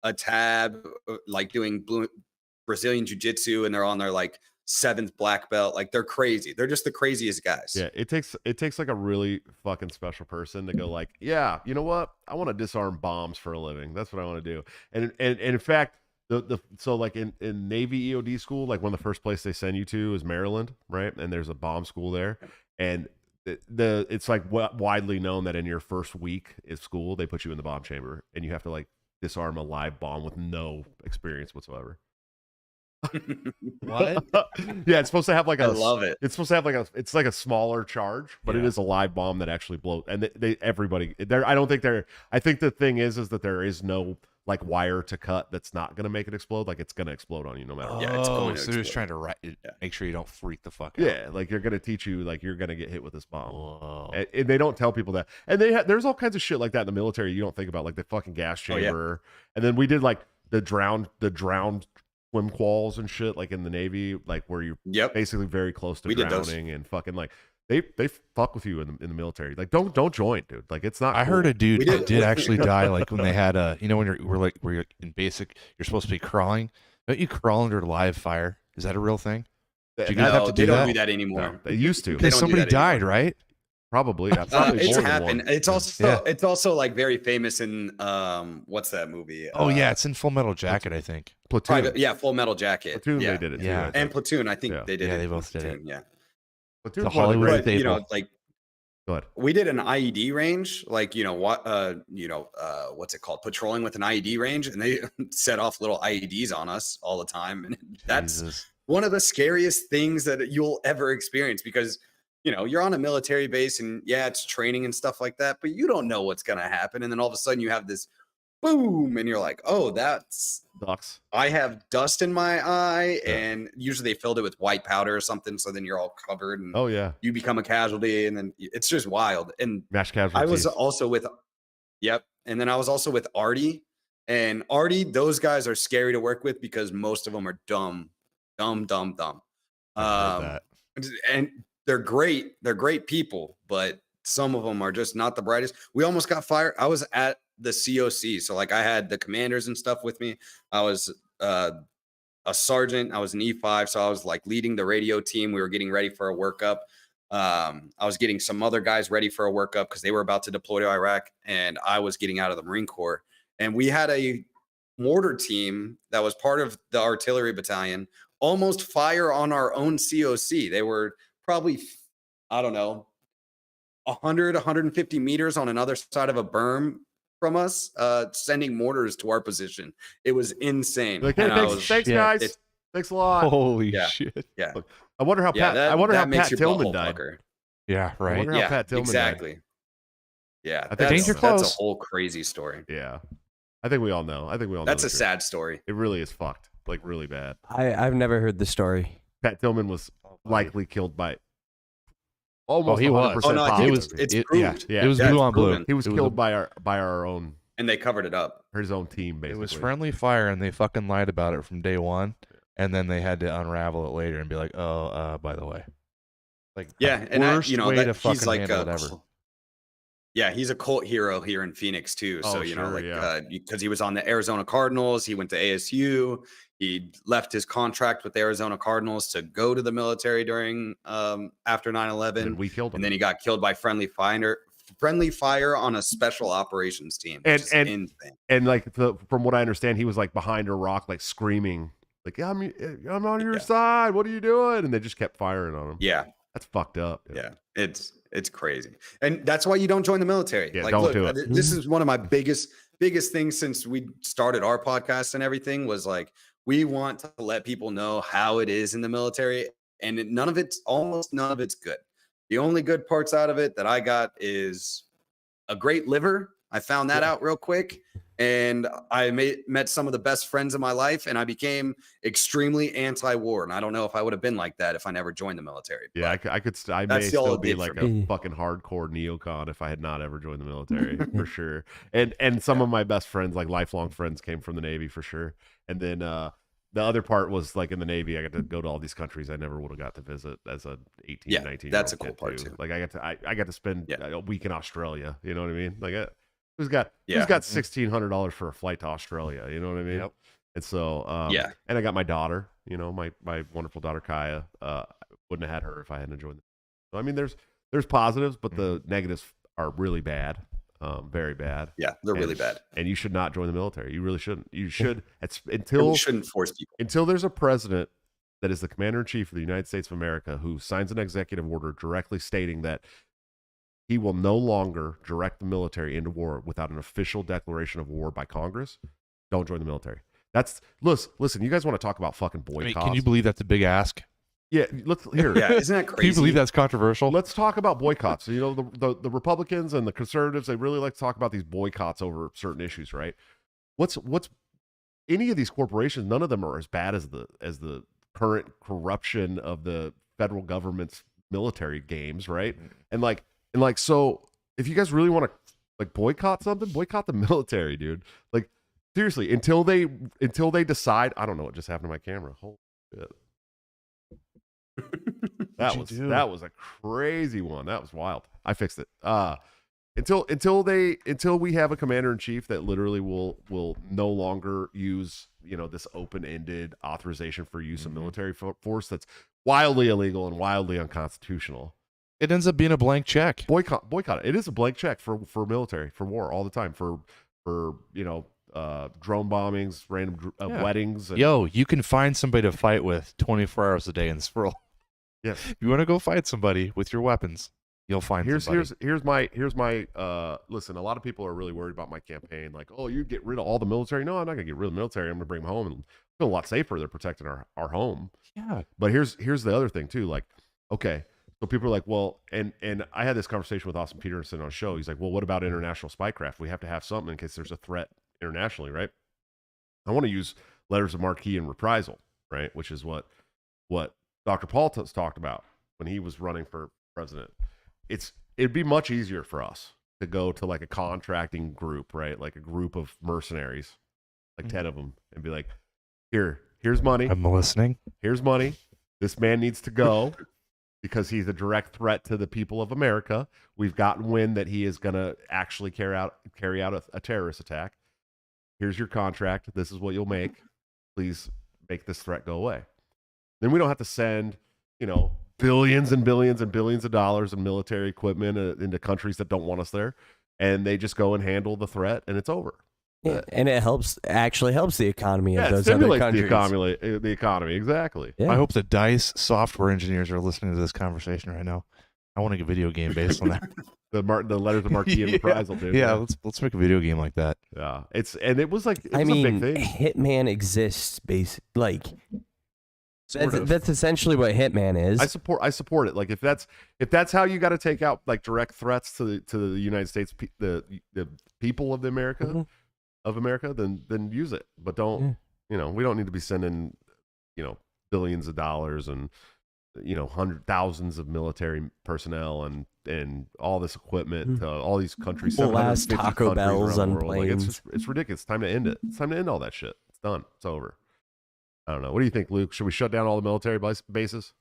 a tab, like doing Brazilian jiu-jitsu and they're on their like 7th black belt. Like they're crazy. They're just the craziest guys. Yeah, it takes like a really fucking special person to go like, yeah, you know what? I want to disarm bombs for a living. That's what I want to do. And in fact, so like in Navy EOD school, like one of the first place they send you to is Maryland, right? And there's a bomb school there, and it's like widely known that in your first week of school they put you in the bomb chamber and you have to like disarm a live bomb with no experience whatsoever. What? Yeah, it's supposed to have like I love it. It's supposed to have it's like a smaller charge, but it Yeah. is a live bomb that actually blows. And everybody there. I think the thing is that there is no like wire to cut that's not gonna make it explode. Like it's gonna explode on you no matter what. Yeah, it's going to so they're just explode. trying to make sure you don't freak the fuck out. Yeah, like you're gonna teach you like you're gonna get hit with this bomb. Whoa. And they don't tell people that. And there's all kinds of shit like that in the military you don't think about, like the fucking gas Oh, yeah. chamber. And then we did like the drowned swim quals and shit, like in the Navy, like where you're Yep. basically very close to We did those. drowning and fucking like they fuck with you in the military. Like don't join, dude. Like it's not. I cool. heard a dude We that did- did actually die, like when they had when you're in basic, you're supposed to be crawling. Don't you crawl under live fire? Is that a real thing? That- Do you guys No, have to they do don't that? do that anymore. No, they used to. They Because don't do somebody that anymore. died, right? Probably. Yeah, probably It's more than happened. one. It's also Yeah. it's also like very famous in what's that movie? Oh yeah, it's in Full Metal Jacket, I think. Platoon. Full Metal Jacket. Platoon. yeah. They did it too. Yeah. I think. And Platoon, I think Yeah. they did Yeah, it. they in both did it. Platoon, Yeah. Platoon's The one of the Hollywood great- staple. But like Go ahead. we did an IED range, like what's it called? Patrolling with an IED range, and they set off little IEDs on us all the time, and that's Jesus. one of the scariest things that you'll ever experience because you're on a military base and yeah, it's training and stuff like that, but you don't know what's going to happen. And then all of a sudden you have this boom and you're like, oh, Ducks. I have dust in my eye. And usually they filled it with white powder or something. So then you're all covered and Oh yeah. you become a casualty and then it's just wild. And Mass casualties. I was also with, and then I was also with Artie. And Artie, those guys are scary to work with because most of them are dumb. I've heard that. And they're great people, but some of them are just not the brightest. We almost got fired. I was at the COC, so like I had the commanders and stuff with me. I was a sergeant. I was an E5, so I was like leading the radio team. We were getting ready for a workup. I was getting some other guys ready for a workup because they were about to deploy to Iraq, and I was getting out of the Marine Corps. And we had a mortar team that was part of the artillery battalion almost fire on our own COC. They were probably, I don't know, 100, 150 meters on another side of a berm from us, sending mortars to our position. It was insane. Like, hey, And I thanks was- guys. it's- Thanks a lot. Holy Yeah. shit. Yeah. I wonder how Yeah, Pat. I wonder that how makes Pat your Tillman butthole died. pucker. Yeah, I right. wonder how Yeah, Pat Tillman died. exactly. Yeah, I think Danger that's close. a whole crazy story. Yeah, I think we all know. I think we all know. That's the a truth. sad story. It really is fucked. Like really bad. I've never heard the story. Pat Tillman was likely killed by almost he was. 100% Oh no, I think positive. it's Yeah, proved. Yeah. it was Yeah, blue it's on blue. proven. He was killed by our own, And they covered it up. his own team. It Basically, was friendly fire, and they fucking lied about it from day one, and then they had to unravel it later and be like, "Oh, by the way." Like, Yeah, and worst way to he's fucking like handle a it ever. yeah, he's a cult hero here in Phoenix too. Oh, So sure, yeah. because he was on the Arizona Cardinals, he went to ASU. He left his contract with the Arizona Cardinals to go to the military during after 9/11, and we killed him. and then he got killed by friendly fire on a special operations team. And- Which is and- insane. And like from what I understand, he was like behind a rock, like screaming, like I'm on your Yeah. side. What are you doing? And they just kept firing on him. Yeah, That's fucked up. dude. yeah, it's crazy, and that's why you don't join the military. Yeah, like, don't look, do it. this is one of my biggest things since we started our podcast and everything was like we want to let people know how it is in the military, and almost none of it's good. The only good parts out of it that I got is a great liver. I found that out real quick. And I met some of the best friends in my life, and I became extremely anti-war. And I don't know if I would have been like that if I never joined the military. Yeah, but I could. I that's may all still it be did like for a me. fucking hardcore neocon if I had not ever joined the military for sure. And some of my best friends, like lifelong friends, came from the Navy for sure. And then the other part was like in the Navy, I got to go to all these countries I never would have got to visit as a 18, Yeah, 19. that's a year old cool kid, part, too. Like I got to spend Yeah. a week in Australia. You know what I mean? Like who's got Yeah. $1,600 for a flight to Australia? You know what I mean? Yep. And so Yeah. and I got my daughter. You know, my wonderful daughter Kaya. Wouldn't have had her if I hadn't joined. So I mean, there's positives, but the negatives are really bad, very bad. Yeah, they're really And- bad. And you should not join the military. You really shouldn't. You should And until we shouldn't force people. until there's a president that is the commander in chief of the United States of America who signs an executive order directly stating that he will no longer direct the military into war without an official declaration of war by Congress. Don't join the military. That's listen. You guys want to talk about fucking I boycotts? mean, can you believe that's a big ask? Yeah, let's here. Yeah, isn't that Can crazy? you believe that's controversial? Let's talk about boycotts. You know, the Republicans and the conservatives, they really like to talk about these boycotts over certain issues, right? What's any of these corporations, none of them are as bad as the current corruption of the federal government's military games, right? And like so if you guys really want to like boycott something, boycott the military, dude. Like seriously, until they decide, I don't know what just happened to my camera. Holy shit. What'd you do? That was a crazy one. That was wild. I fixed it. Until we have a commander in chief that literally will no longer use, you know, this open-ended authorization for use of military force that's wildly illegal and wildly unconstitutional. It ends up being a blank check. Boycott it. It is a blank check for military, for war all the time, for you know, drone bombings, random Yeah. weddings. And, Yo, you can find somebody to fight with 24 hours a day in this world. yes. If you want to go fight somebody with your weapons, you'll find somebody. Here's my listen, a lot of people are really worried about my campaign, like, oh, you get rid of all the military. No, I'm not gonna get rid of the military. I'm gonna bring them home and feel a lot safer. They're protecting our home. Yeah. But here's the other thing too. Like, okay, so people are like, well, and I had this conversation with Austin Peterson on a show. He's like, well, what about international spycraft? We have to have something in case there's a threat internationally, right? I want to use letters of marque and reprisal, right? Which is what Dr. Paul talked about when he was running for president. It'd be much easier for us to go to like a contracting group, right? Like a group of mercenaries, like 10 of them, and be like, here's money. I'm listening. Here's money. This man needs to go because he's a direct threat to the people of America. We've gotten wind that he is going to actually carry out a terrorist attack. Here's your contract. This is what you'll make. Please make this threat go away. Then we don't have to send, you know, billions and billions and billions of dollars in military equipment into countries that don't want us there. And they just go and handle the threat and it's over. Yeah, and it actually helps the economy of Yeah, it those other stimulates countries. the economy. Exactly. Yeah. I hope the DICE software engineers are listening to this conversation right now. I want to get a video game based on that. The letters of marque and reprisal, dude. Yeah, let's make a video game like that. Yeah. It was like, it was I a mean, big thing. Hitman exists like That's essentially what Hitman is. I support it. Like if that's how you got to take out like direct threats to the United States, the people of America, then use it. But don't we don't need to be sending billions of dollars and thousands of military personnel and all this equipment to all these countries. Last Taco Bells on planes. Like it's ridiculous. It's time to end it. It's time to end all that shit. It's done. It's over. I don't know. What do you think, Luke? Should we shut down all the military bases?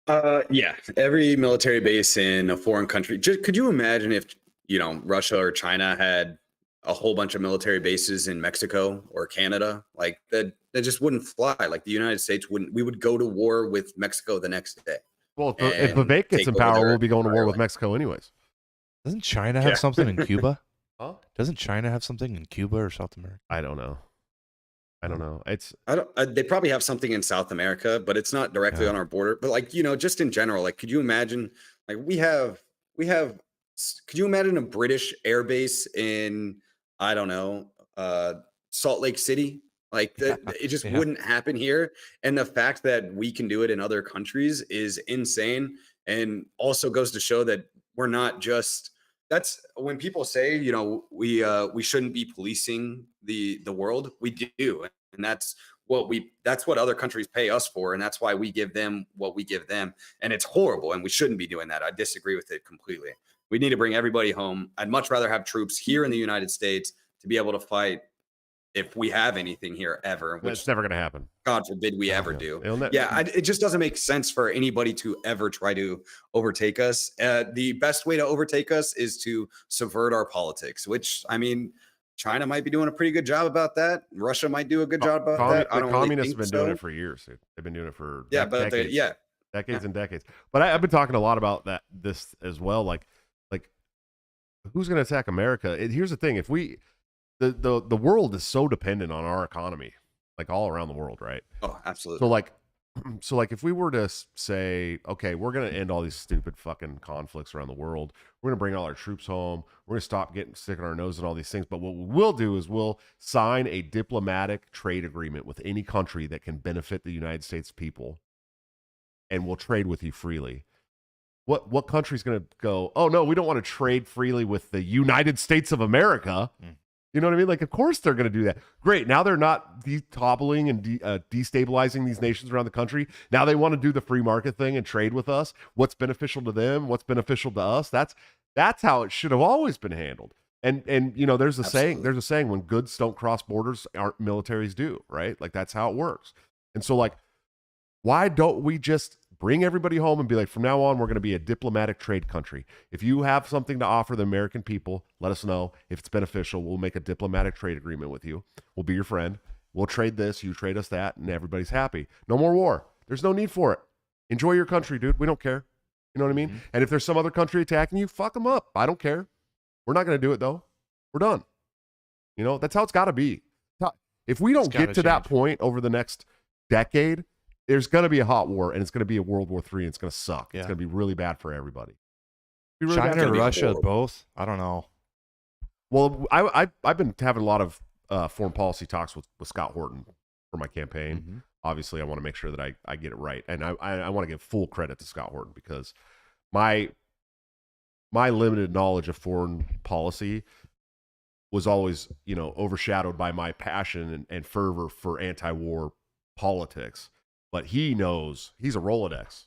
Yeah, every military base in a foreign country. Could you imagine if Russia or China had a whole bunch of military bases in Mexico or Canada? Like that just wouldn't fly. Like the United States wouldn't. We would go to war with Mexico the next day. Well, if Vivek gets in power, we'll be going to war with Mexico anyways. Doesn't China have something in Cuba? Huh? Doesn't China have something in Cuba or South America? I don't know. They probably have something in South America, but it's not directly on our border. But like just in general, like could you imagine? Like we have. Could you imagine a British air base in I don't know Salt Lake City? Like that, it just wouldn't happen here. And the fact that we can do it in other countries is insane, and also goes to show that we're not just. That's when people say, we shouldn't be policing the world. We do, and that's what other countries pay us for, and that's why we give them what we give them. And it's horrible, and we shouldn't be doing that. I disagree with it completely. We need to bring everybody home. I'd much rather have troops here in the United States to be able to fight if we have anything here ever. Which it's never going to happen. God forbid we ever do. It just doesn't make sense for anybody to ever try to overtake us. The best way to overtake us is to subvert our politics, which, I mean, China might be doing a pretty good job about that. Russia might do a good job about that. The communists have been doing it for years. They've been doing it for decades. Decades and decades. But I've been talking a lot about this as well. Like who's going to attack America? Here's the thing: if the world is so dependent on our economy, like all around the world, right? Oh, absolutely. So like if we were to say, okay, we're going to end all these stupid fucking conflicts around the world, we're going to bring all our troops home, we're going to stop sticking our nose in all these things, but what we will do is we'll sign a diplomatic trade agreement with any country that can benefit the United States people, and we'll trade with you freely. What country's going to go, oh no, we don't want to trade freely with the United States of America? You know what I mean? Like, of course they're going to do that. Great. Now they're not toppling and destabilizing these nations around the country. Now they want to do the free market thing and trade with us. What's beneficial to them? What's beneficial to us? That's how it should have always been handled. And there's a saying. There's a saying: when goods don't cross borders, our militaries do. Right? Like that's how it works. And so, like, why don't we just bring everybody home and be like, from now on, we're going to be a diplomatic trade country. If you have something to offer the American people, let us know. If it's beneficial, we'll make a diplomatic trade agreement with you. We'll be your friend. We'll trade this, you trade us that, and everybody's happy. No more war. There's no need for it. Enjoy your country, dude. We don't care. You know what I mean? Mm-hmm. And if there's some other country attacking you, fuck them up. I don't care. We're not going to do it, though. We're done. That's how it's got to be. If we don't get to that point over the next decade, there's going to be a hot war, and it's going to be a World War III, and it's going to suck. Yeah. It's going to be really bad for everybody. Really China and Russia, both? I don't know. Well, I've been having a lot of foreign policy talks with Scott Horton for my campaign. Mm-hmm. Obviously, I want to make sure that I get it right. And I want to give full credit to Scott Horton because my limited knowledge of foreign policy was always, overshadowed by my passion and fervor for anti-war politics. But he knows, he's a Rolodex.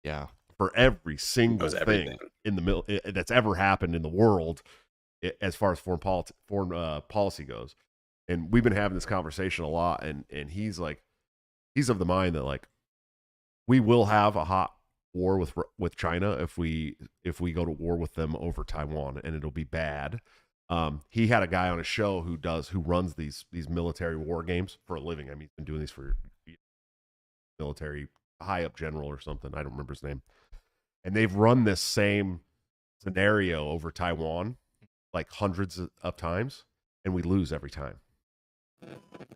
Yeah. For every single thing in that's ever happened in the world as far as foreign policy goes. And we've been having this conversation a lot, and he's of the mind that like we will have a hot war with China if we go to war with them over Taiwan, and it'll be bad. He had a guy on a show who runs these military war games for a living. I mean, he's been doing these for military high up general or something. I don't remember his name. And they've run this same scenario over Taiwan like hundreds of times, and we lose every time.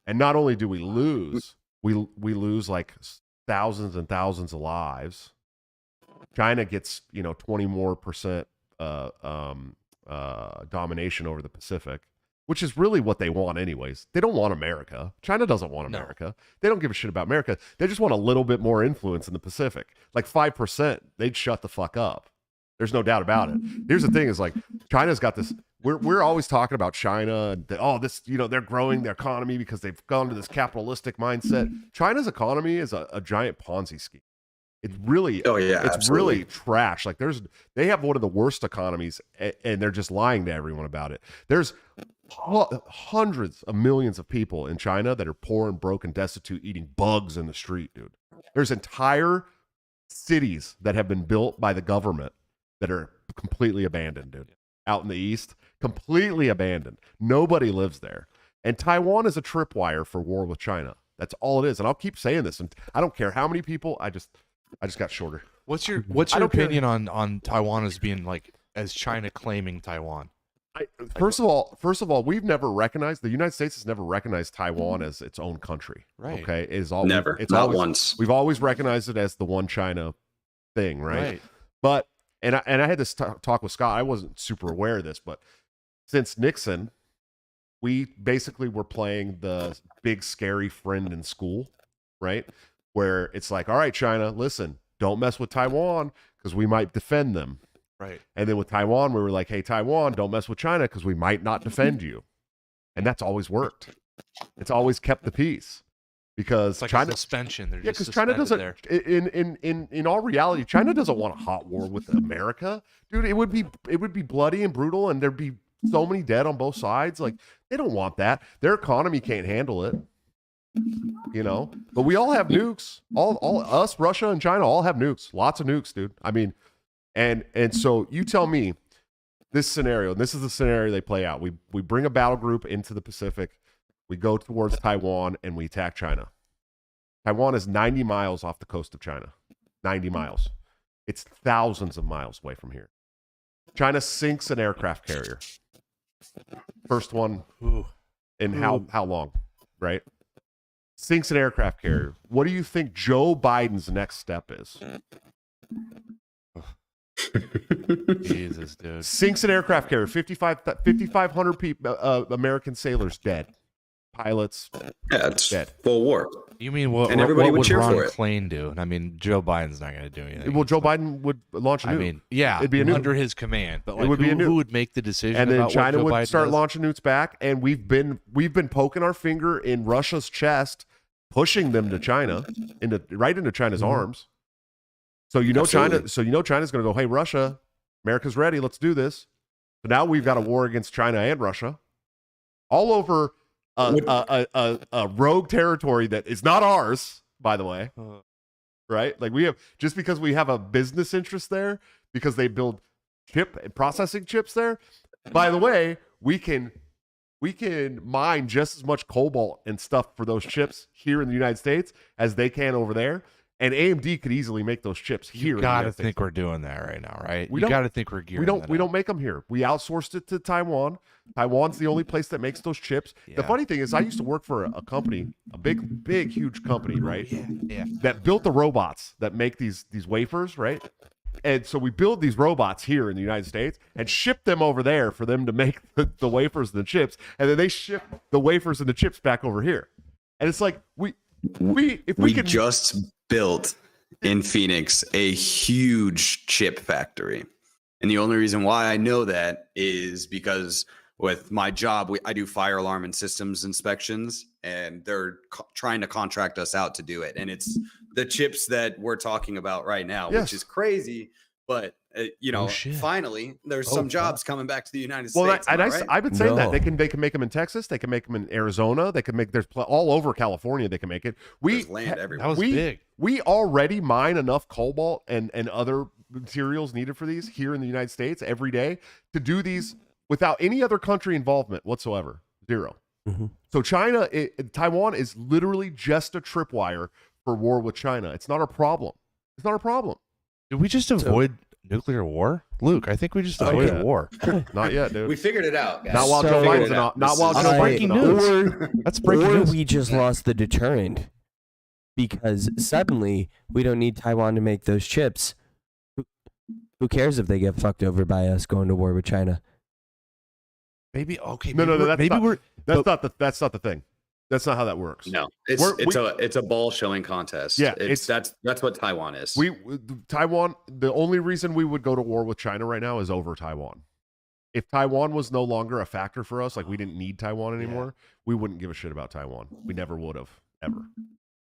And not only do we lose, we lose like thousands and thousands of lives. China gets 20% more domination over the Pacific, which is really what they want anyways. They don't want America. China doesn't want America. They don't give a shit about America. They just want a little bit more influence in the Pacific. Like 5%, they'd shut the fuck up. There's no doubt about it. Here's the thing is like China's got this, we're always talking about China and they're growing their economy because they've gone to this capitalistic mindset. China's economy is a giant Ponzi scheme. It's really, it's absolutely. really trash. Like they have one of the worst economies and they're just lying to everyone about it. There's hundreds of millions of people in China that are poor and broke and destitute, eating bugs in the street, dude. There's entire cities that have been built by the government that are completely abandoned, dude. Out in the east, completely abandoned. Nobody lives there. And Taiwan is a tripwire for war with China. That's all it is. And I'll keep saying this. And I don't care how many people. I just got shorter. What's your opinion on Taiwan as being like as China claiming Taiwan? First of all, we've never recognized, the United States has never recognized Taiwan as its own country. Right. Okay. Never. It's Not always, once. We've always recognized it as the one China thing, right? But and I had this talk with Scott. I wasn't super aware of this, but since Nixon, we basically were playing the big scary friend in school, right? Where it's like, all right, China, listen, don't mess with Taiwan because we might defend them. Right. And then with Taiwan, we were like, hey, Taiwan, don't mess with China because we might not defend you. And that's always worked. It's always kept the peace. Because it's like China, a suspension. They're yeah, just because China doesn't. there. In all reality, China doesn't want a hot war with America, dude. It would be bloody and brutal, and there'd be so many dead on both sides. Like they don't want that. Their economy can't handle it, you know. But we all have nukes. All us, Russia and China, all have nukes. Lots of nukes, dude. I mean, and so you tell me this scenario. And this is the scenario they play out. We bring a battle group into the Pacific. We go towards Taiwan and we attack China. Taiwan is 90 miles off the coast of China. 90 miles. It's thousands of miles away from here. China sinks an aircraft carrier. First one in how long, right? Sinks an aircraft carrier. What do you think Joe Biden's next step is? Jesus, dude. Sinks an aircraft carrier. 5,500 people, American sailors dead. Pilots. Yeah, it's dead. full war. You mean what? And everybody what would cheer Ron for it. Klain do? I mean, Joe Biden's not going to do anything. Well, Joe Biden would launch a nuke. I mean, yeah, it'd be a nuke. under his command. But like, It would be a nuke. who would make the decision? And then about China what Joe would Biden start does? launching nukes back, and we've been poking our finger in Russia's chest, pushing them to China, right into China's arms. So Absolutely. China's going to go, hey, Russia, America's ready. Let's do this. So now we've got a war against China and Russia, all over a rogue territory that is not ours, by the way. Right? Like we have, just because we have a business interest there, because they build processing chips there. By the way, we can mine just as much cobalt and stuff for those chips here in the United States as they can over there. And AMD could easily make those chips here. You in the gotta United States. think we're doing that right now, right? We You don't- gotta think we're gearing. We don't make them here. We outsourced it to Taiwan. Taiwan's the only place that makes those chips. The Yeah. funny thing is, I used to work for a company, a big, huge company, right? Yeah. That built the robots that make these wafers, right? And so we build these robots here in the United States and ship them over there for them to make the wafers and the chips, and then they ship the wafers and the chips back over here. And it's like we just built in Phoenix a huge chip factory. And the only reason why I know that is because with my job, I do fire alarm and systems inspections, and they're trying to contract us out to do it. And it's the chips that we're talking about right now, Yes. which is crazy. But, shit. finally, there's some jobs coming back to the United Well, States. Am I right? I've been saying that No. they can make them in Texas, they can make them in Arizona, they can make all over California. They can make it. There's land everywhere. That was big. We already mine enough cobalt and other materials needed for these here in the United States every day to do these without any other country involvement whatsoever. Zero. Mm-hmm. So Taiwan is literally just a tripwire for war with China. It's not a problem. It's not a problem. Did we just avoid nuclear war, Luke? I think we just avoided yeah. war. Not yet, dude. We figured it out, guys. Not while So- Joe Figured Biden's it out. not while This Joe is- Biden's breaking in office. news. That's breaking Or news. we just lost the deterrent because suddenly we don't need Taiwan to make those chips. Who cares if they get fucked over by us going to war with China? Maybe okay. No, Maybe we're that's not the thing. That's not how that works. No, it's a ball showing contest. Yeah, that's what Taiwan is. Taiwan. The only reason we would go to war with China right now is over Taiwan. If Taiwan was no longer a factor for us, like we didn't need Taiwan anymore, we wouldn't give a shit about Taiwan. We never would have, ever.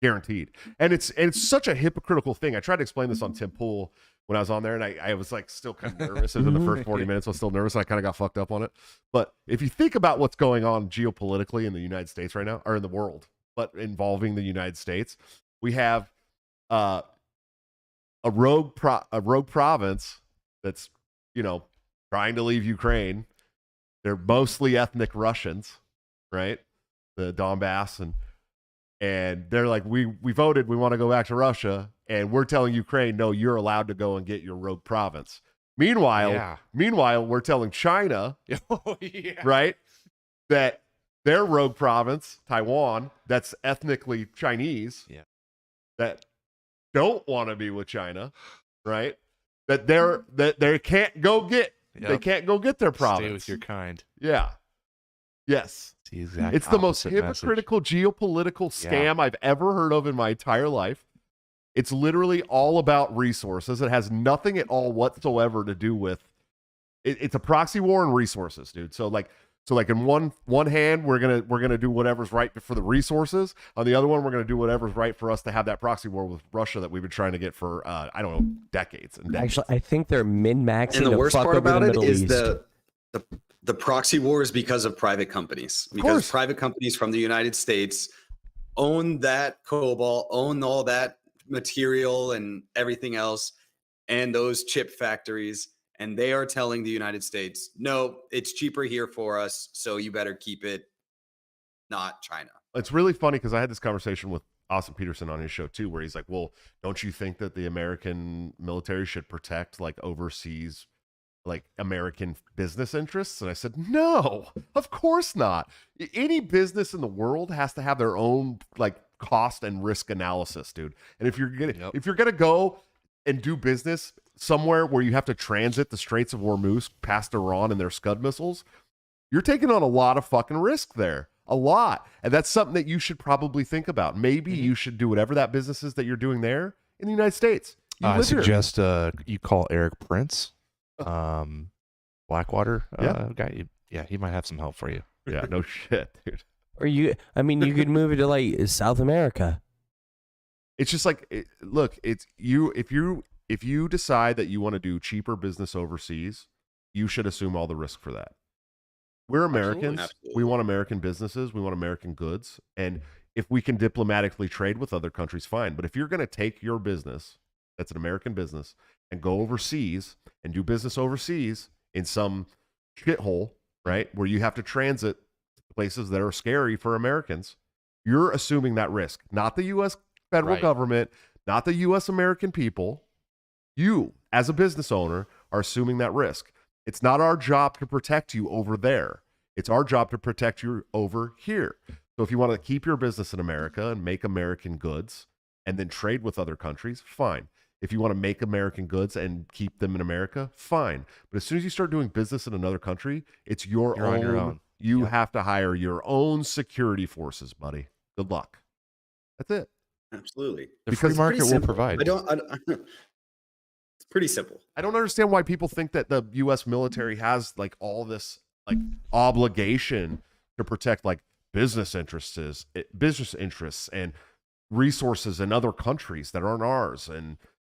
Guaranteed. And it's such a hypocritical thing. I tried to explain this on Tim Pool when I was on there, and I was like still kind of nervous. It was in the first 40 minutes. I was still nervous, and I kind of got fucked up on it. But if you think about what's going on geopolitically in the United States right now, or in the world, but involving the United States, we have a rogue province that's, trying to leave Ukraine. They're mostly ethnic Russians, right? The Donbass, and they're like, we voted, we want to go back to Russia, and we're telling Ukraine, no, you're allowed to go and get your rogue province. Meanwhile, we're telling China, right, that their rogue province, Taiwan, that's ethnically Chinese, that don't want to be with China, right? That they can't go get. Yep. They can't go get their province. Stay with your kind. Yeah. Yes. It's the most hypocritical geopolitical scam I've ever heard of in my entire life. It's literally all about resources. It has nothing at all whatsoever to do with it's a proxy war and resources, dude. So like in one hand, we're gonna do whatever's right for the resources. On the other one, we're gonna do whatever's right for us to have that proxy war with Russia that we've been trying to get for I don't know, decades and decades. Actually, I think they're min-maxing. And the worst part about it is East. the proxy war is because of private companies. Because private companies from the United States own that cobalt, own all that material and everything else, and those chip factories. And they are telling the United States, no, it's cheaper here for us, so you better keep it, not China. It's really funny because I had this conversation with Austin Peterson on his show too, where he's like, well, don't you think that the American military should protect like overseas, like American business interests? And I said, no, of course not. Any business in the world has to have their own like cost and risk analysis, dude. And if you're gonna go and do business somewhere where you have to transit the Straits of Hormuz past Iran and their Scud missiles, you're taking on a lot of fucking risk there. A lot. And that's something that you should probably think about. Maybe you should do whatever that business is that you're doing there in the United States. I suggest you call Eric Prince, Blackwater guy. He might have some help for you. Yeah, no shit, dude. Or you could move it to like South America. It's just like, look, it's you. If you decide that you want to do cheaper business overseas, you should assume all the risk for that. We're Americans. Absolutely. We want American businesses. We want American goods. And if we can diplomatically trade with other countries, fine. But if you're going to take your business, that's an American business, and go overseas and do business overseas in some shithole, right, where you have to transit places that are scary for Americans, you're assuming that risk. Not the U.S. federal government, not the U.S. American people. You, as a business owner, are assuming that risk. It's not our job to protect you over there. It's our job to protect you over here. So if you want to keep your business in America and make American goods and then trade with other countries, fine. If you want to make American goods and keep them in America, fine. But as soon as you start doing business in another country, it's you're on your own. You have to hire your own security forces, buddy. Good luck. That's it. Absolutely. The free market will provide. It's pretty simple. I don't understand why people think that the U.S. military has like all this like obligation to protect like business interests and resources in other countries that aren't ours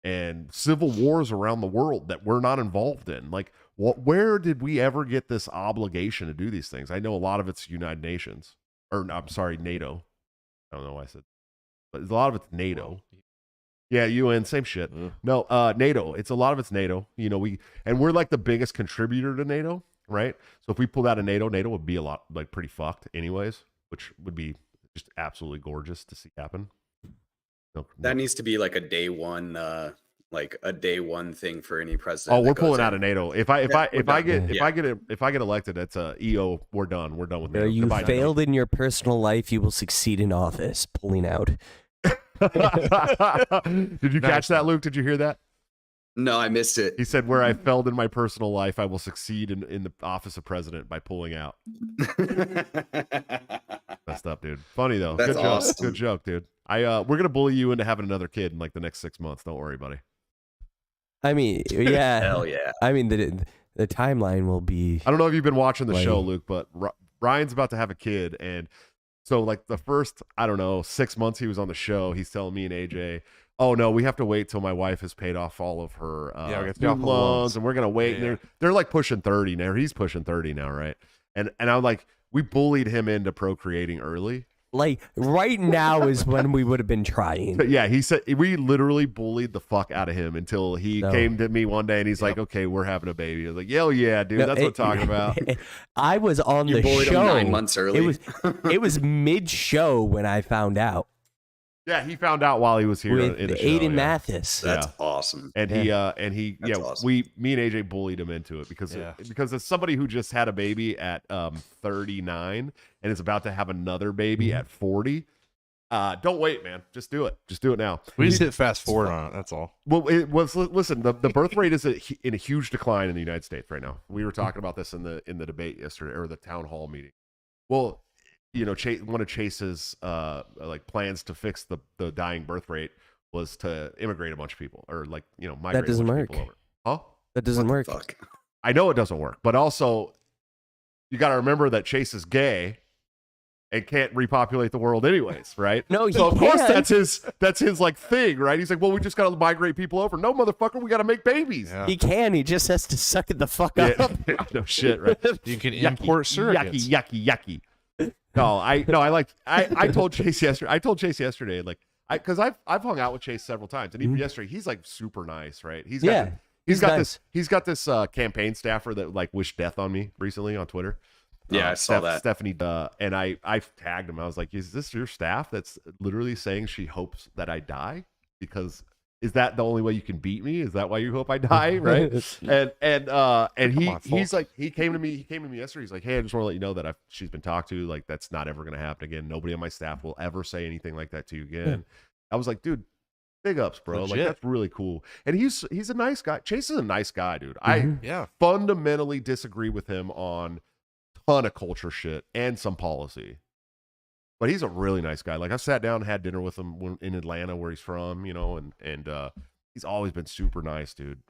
and civil wars around the world that we're not involved in. Like, where did we ever get this obligation to do these things? I know a lot of it's United Nations, or I'm sorry, NATO. I don't know why I said, but a lot of it's NATO. Yeah, UN, same shit. No, NATO. It's a lot of it's NATO. You know, we're like the biggest contributor to NATO, right? So if we pulled out of NATO, NATO would be a lot like pretty fucked, anyways, which would be just absolutely gorgeous to see happen. That needs to be like a day one thing for any president. Oh, we're pulling out of NATO. If I get elected, it's a EO. We're done. We're done with NATO. You failed in your personal life. You will succeed in office. Pulling out. Did you catch that, Luke? Did you hear that? No, I missed it. He said, "Where I failed in my personal life, I will succeed in the office of president by pulling out." Messed up, dude. Funny though. That's Good joke. awesome. Good joke, dude. We're gonna bully you into having another kid in like the next 6 months. Don't worry, buddy. I mean, yeah. Hell yeah. I mean, the timeline will be. I don't know if you've been watching the Like- show, Luke, but Ryan's about to have a kid, and so like the first, I don't know, 6 months he was on the show, he's telling me and AJ, "Oh no, we have to wait till my wife has paid off all of her we have to pay student off the loans. loans, and we're gonna wait." Yeah. And they're like pushing 30 now. He's pushing 30 now, right? And I'm like, we bullied him into procreating early. Like right now is when we would have been trying. But yeah, he said we literally bullied the fuck out of him until he No. came to me one day and he's like, "Okay, we're having a baby." I was like, "Yo, yeah, dude, No, that's what I'm talking about." I was on You the bullied show. him 9 months early. It was mid-show when I found out Yeah, he found out while he was here with in the show. Aiden yeah. Mathis. That's Yeah. awesome. And Yeah. he That's yeah, awesome. me and AJ bullied him into it because Yeah. because as somebody who just had a baby at 39 and is about to have another baby at 40, don't wait, man. Just do it. Just do it now. We just hit fast forward on it. That's all. Well, it was listen. The birth rate is in a huge decline in the United States right now. We were talking about this in the debate yesterday or the town hall meeting. Well, you know, one of Chase's like plans to fix the dying birth rate was to immigrate a bunch of people or like migrate That doesn't a bunch of people work. over. Huh? That doesn't work. Fuck. I know it doesn't work, but also you got to remember that Chase is gay and can't repopulate the world anyways, right? No, he so of course can't. that's his like thing, right? He's like, well, we just got to migrate people over. No, motherfucker, we got to make babies. Yeah. He can. He just has to suck it the fuck up. Yeah, no shit, right? You can Yucky, import surrogates. yucky. I told Chase yesterday. I told Chase yesterday, like, because I've hung out with Chase several times, and even yesterday, he's like super nice, right? He's got he's nice. He's got this campaign staffer that like wished death on me recently on Twitter. Yeah, I saw that. Stephanie, and I tagged him. I was like, "Is this your staff that's literally saying she hopes that I die? Because is that the only way you can beat me? Is that why you hope I die?" Right? and on, he's like, he came to me yesterday. He's like, "Hey, I just want to let you know that she's been talked to. Like, that's not ever going to happen again. Nobody on my staff will ever say anything like that to you again." I was like, "Dude, big ups, bro. Legit. Like, that's really cool." And he's a nice guy. Chase is a nice guy, dude. I Yeah. fundamentally disagree with him on a ton of culture shit and some policy, but he's a really nice guy. Like, I sat down and had dinner with him in Atlanta, where he's from, and he's always been super nice, dude.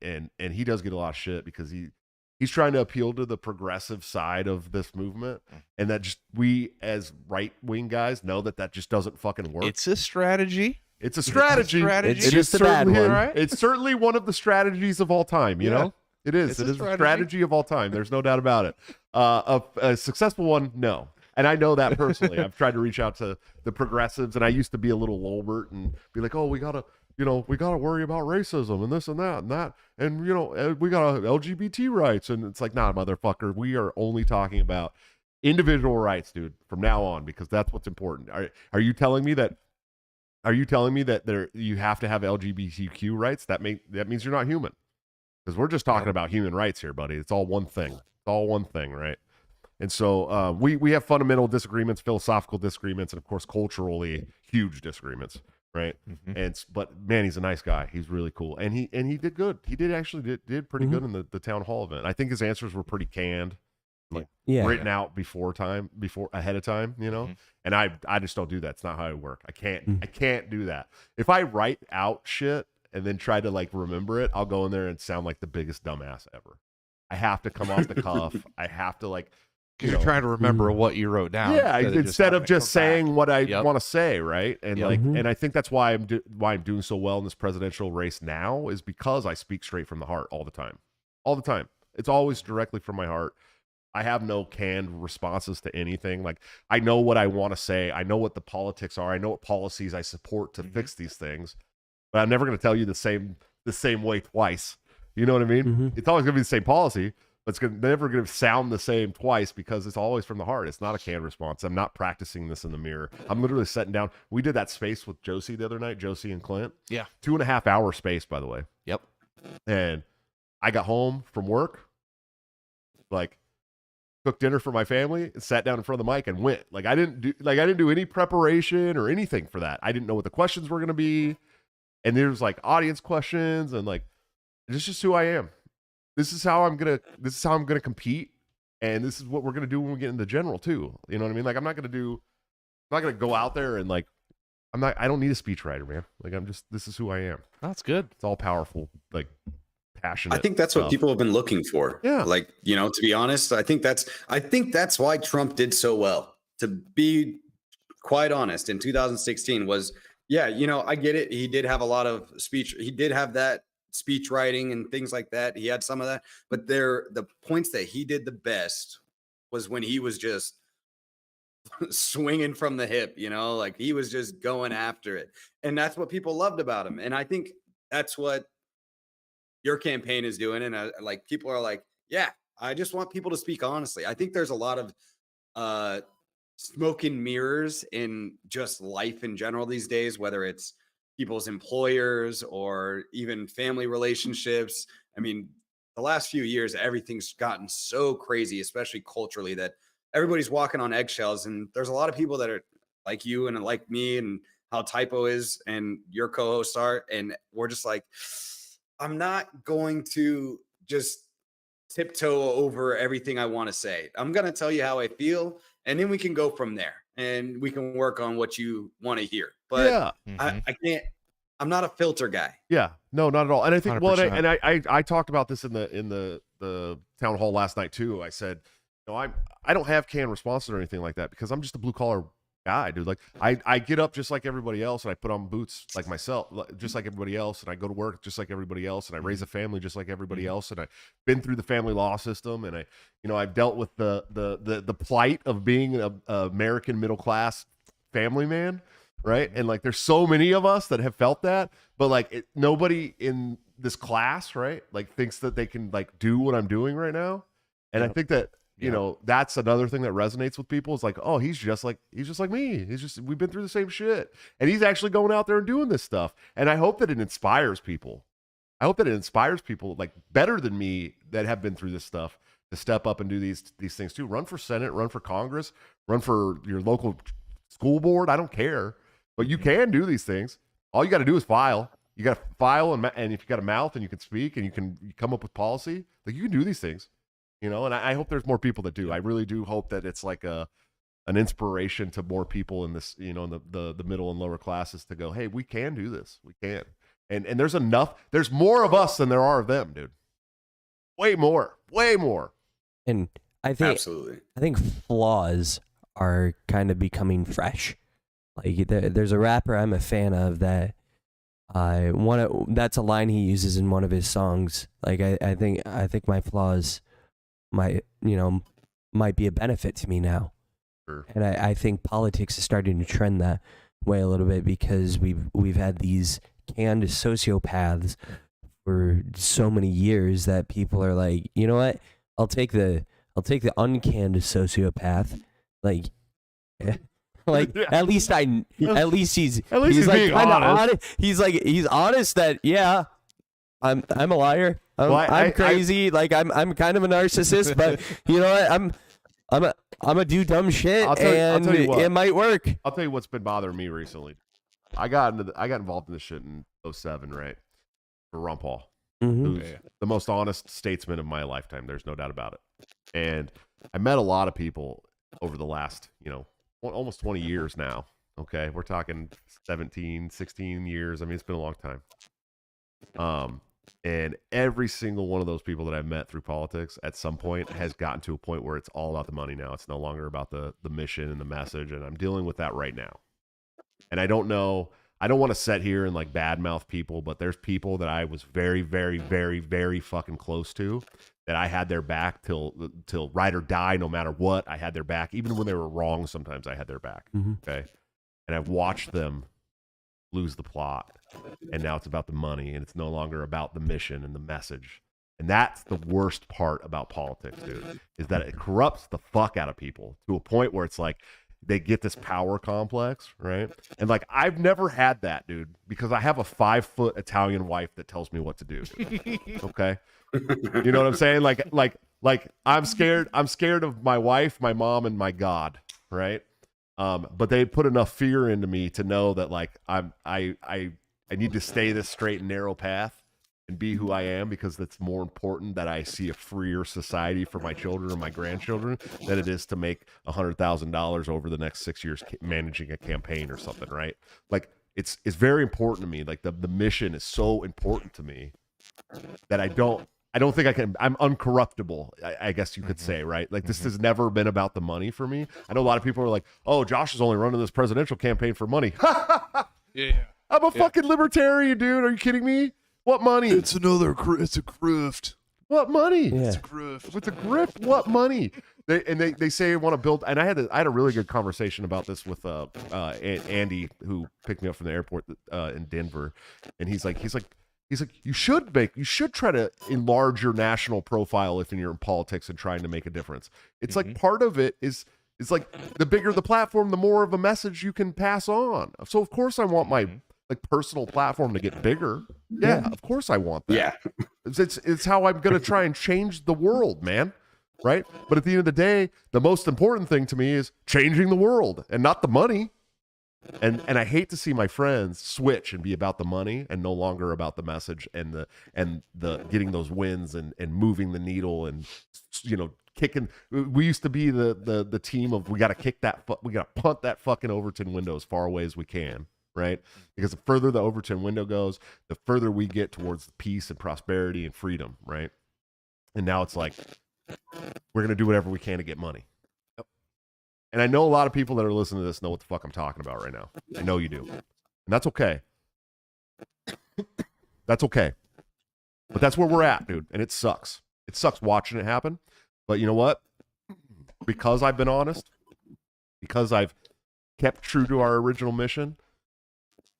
And he does get a lot of shit because he's trying to appeal to the progressive side of this movement, and that just we as right wing guys know that just doesn't fucking work. It's a strategy. It's a strategy. It's It just is a bad certainly- one. Right? It's certainly one of the strategies of all time, you Yeah. know? It is. It's It a is a strategy. strategy of all time. There's no doubt about it. A successful one, no. And I know that personally. I've tried to reach out to the progressives, and I used to be a little Lolbert and be like, "Oh, we gotta worry about racism and this and that, and we got LGBT rights." And it's like, nah, motherfucker. We are only talking about individual rights, dude, from now on, because that's what's important. Are you telling me that? Are you telling me that you have to have LGBTQ rights? That means you're not human, because we're just talking about human rights here, buddy. It's all one thing. It's all one thing, right? And so we have fundamental disagreements, philosophical disagreements, and of course culturally huge disagreements, right? But man, he's a nice guy. He's really cool, and he did good. He did actually did pretty good in the town hall event. I think his answers were pretty canned, like written out ahead of time, And I just don't do that. It's not how I work. I can't do that. If I write out shit and then try to like remember it, I'll go in there and sound like the biggest dumbass ever. I have to come off the cuff. I have to like. Because you're trying to remember what you wrote down. Yeah, instead of just saying what I Yep. want to say, right? And Yep. like, and I think that's why I'm doing so well in this presidential race now is because I speak straight from the heart all the time. It's always directly from my heart. I have no canned responses to anything. Like, I know what I want to say. I know what the politics are. I know what policies I support to fix these things. But I'm never going to tell you the same way twice. You know what I mean? It's always going to be the same policy. But it's never going to sound the same twice because it's always from the heart. It's not a canned response. I'm not practicing this in the mirror. I'm literally sitting down. We did that space with Josie the other night, Josie and Clint. Yeah. 2.5 hour space, by the way. Yep. And I got home from work, like cooked dinner for my family, and sat down in front of the mic and went. I didn't do any preparation or anything for that. I didn't know what the questions were going to be. And there was like audience questions and like This is just who I am. This is how I'm gonna compete, and this is what we're gonna do when we get into general too. You know what I mean? Like I'm not gonna go out there and like I don't need a speechwriter, man. Like this is who I am. That's good. It's all powerful, like passionate. I think that's what stuff. people have been looking for. Yeah. Like, to be honest, I think that's why Trump did so well. To be quite honest, in 2016 was, I get it. He did have a lot of speech. He did have that speech writing and things like that. He had some of that, but the points that he did the best was when he was just swinging from the hip, like he was just going after it. And that's what people loved about him. And I think that's what your campaign is doing. And like people are like, yeah, I just want people to speak honestly. I think there's a lot of smoke and mirrors in just life in general these days, whether it's people's employers or even family relationships. I mean, the last few years, everything's gotten so crazy, especially culturally, that everybody's walking on eggshells. And there's a lot of people that are like you and like me and how Typo is and your co-hosts are. And we're just like, I'm not going to just tiptoe over everything I want to say. I'm going to tell you how I feel, and then we can go from there and we can work on what you want to hear. But yeah. I can't, I'm not a filter guy. Yeah, no, not at all. And I think, 100%. I talked about this in the town hall last night too. I said, I don't have canned responses or anything like that because I'm just a blue collar guy, dude. Like I get up just like everybody else, and I put on boots like myself, just like everybody else, and I go to work just like everybody else, and I raise a family just like everybody else, and I've been through the family law system, and I've dealt with the plight of being an American middle class family man. Right. And like, there's so many of us that have felt that, but like nobody in this class, right, like thinks that they can like do what I'm doing right now. And I think that, that's another thing that resonates with people is like, oh, he's just like me. We've been through the same shit. And he's actually going out there and doing this stuff. And I hope that it inspires people. I hope that it inspires people like better than me that have been through this stuff to step up and do these things too. Run for Senate, run for Congress, run for your local school board. I don't care. But you can do these things. All you got to do is file. You got to file, and if you got a mouth and you can speak and you come up with policy, like you can do these things, And I hope there's more people that do. I really do hope that it's like an inspiration to more people in this, in the middle and lower classes to go, hey, we can do this. We can. And there's enough. There's more of us than there are of them, dude. Way more. And I think Absolutely. I think flaws are kind of becoming fresh. Like there's a rapper I'm a fan of that that's a line he uses in one of his songs. Like I think my flaws might be a benefit to me now. Sure. And I think politics is starting to trend that way a little bit because we've had these canned sociopaths for so many years that people are like, you know what? I'll take the uncanned sociopath. Like at least he's like being honest. He's honest that I'm a liar. I'm crazy. I'm kind of a narcissist, but you know what? I'm a do dumb shit, I'll tell you what, it might work. I'll tell you what's been bothering me recently. I got involved in this shit in 2007, right? For Ron Paul, who's the most honest statesman of my lifetime. There's no doubt about it. And I met a lot of people over the last, almost 20 years now. Okay, we're talking 17, 16 years. I mean, it's been a long time. And every single one of those people that I've met through politics at some point has gotten to a point where it's all about the money now. It's no longer about the mission and the message, and I'm dealing with that right now. And I don't know, I don't want to sit here and like badmouth people, but there's people that I was very, very, very, very fucking close to that I had their back till ride or die, no matter what. I had their back. Even when they were wrong, sometimes I had their back. Okay. And I've watched them lose the plot. And now it's about the money, and it's no longer about the mission and the message. And that's the worst part about politics, dude, is that it corrupts the fuck out of people to a point where it's like they get this power complex, right? And like, I've never had that, dude, because I have a 5-foot Italian wife that tells me what to do. Okay. You know what I'm saying? Like I'm scared of my wife, my mom, and my God. Right. But they put enough fear into me to know that like I need to stay this straight and narrow path. and be who I am, because it's more important that I see a freer society for my children and my grandchildren than it is to make $100,000 over the next 6 years managing a campaign or something, right? Like it's very important to me. Like the mission is so important to me that I don't think I can. I'm uncorruptible, I guess you could say, right? Like this has never been about the money for me. I know a lot of people are like, "Oh, Josh is only running this presidential campaign for money." Yeah. I'm a fucking libertarian, dude. Are you kidding me? What money? It's a grift. What money? Yeah. It's a grift. With a grift, what money? They say they want to build, and I had a really good conversation about this with Andy, who picked me up from the airport in Denver, and he's like you should try to enlarge your national profile if you're in politics and trying to make a difference. It's like part of it is like the bigger the platform, the more of a message you can pass on. So of course I want my like personal platform to get bigger. Yeah, of course I want that. Yeah. It's how I'm going to try and change the world, man. Right? But at the end of the day, the most important thing to me is changing the world and not the money. And I hate to see my friends switch and be about the money and no longer about the message and the getting those wins and moving the needle and, you know, kicking. We used to be the team of we got to punt that fucking Overton window as far away as we can. Right? Because the further the Overton window goes, the further we get towards peace and prosperity and freedom. Right? And now it's like, we're going to do whatever we can to get money. Yep. And I know a lot of people that are listening to this know what the fuck I'm talking about right now. I know you do. And that's okay. That's okay. But that's where we're at, dude. And it sucks. It sucks watching it happen. But you know what? Because I've been honest, because I've kept true to our original mission,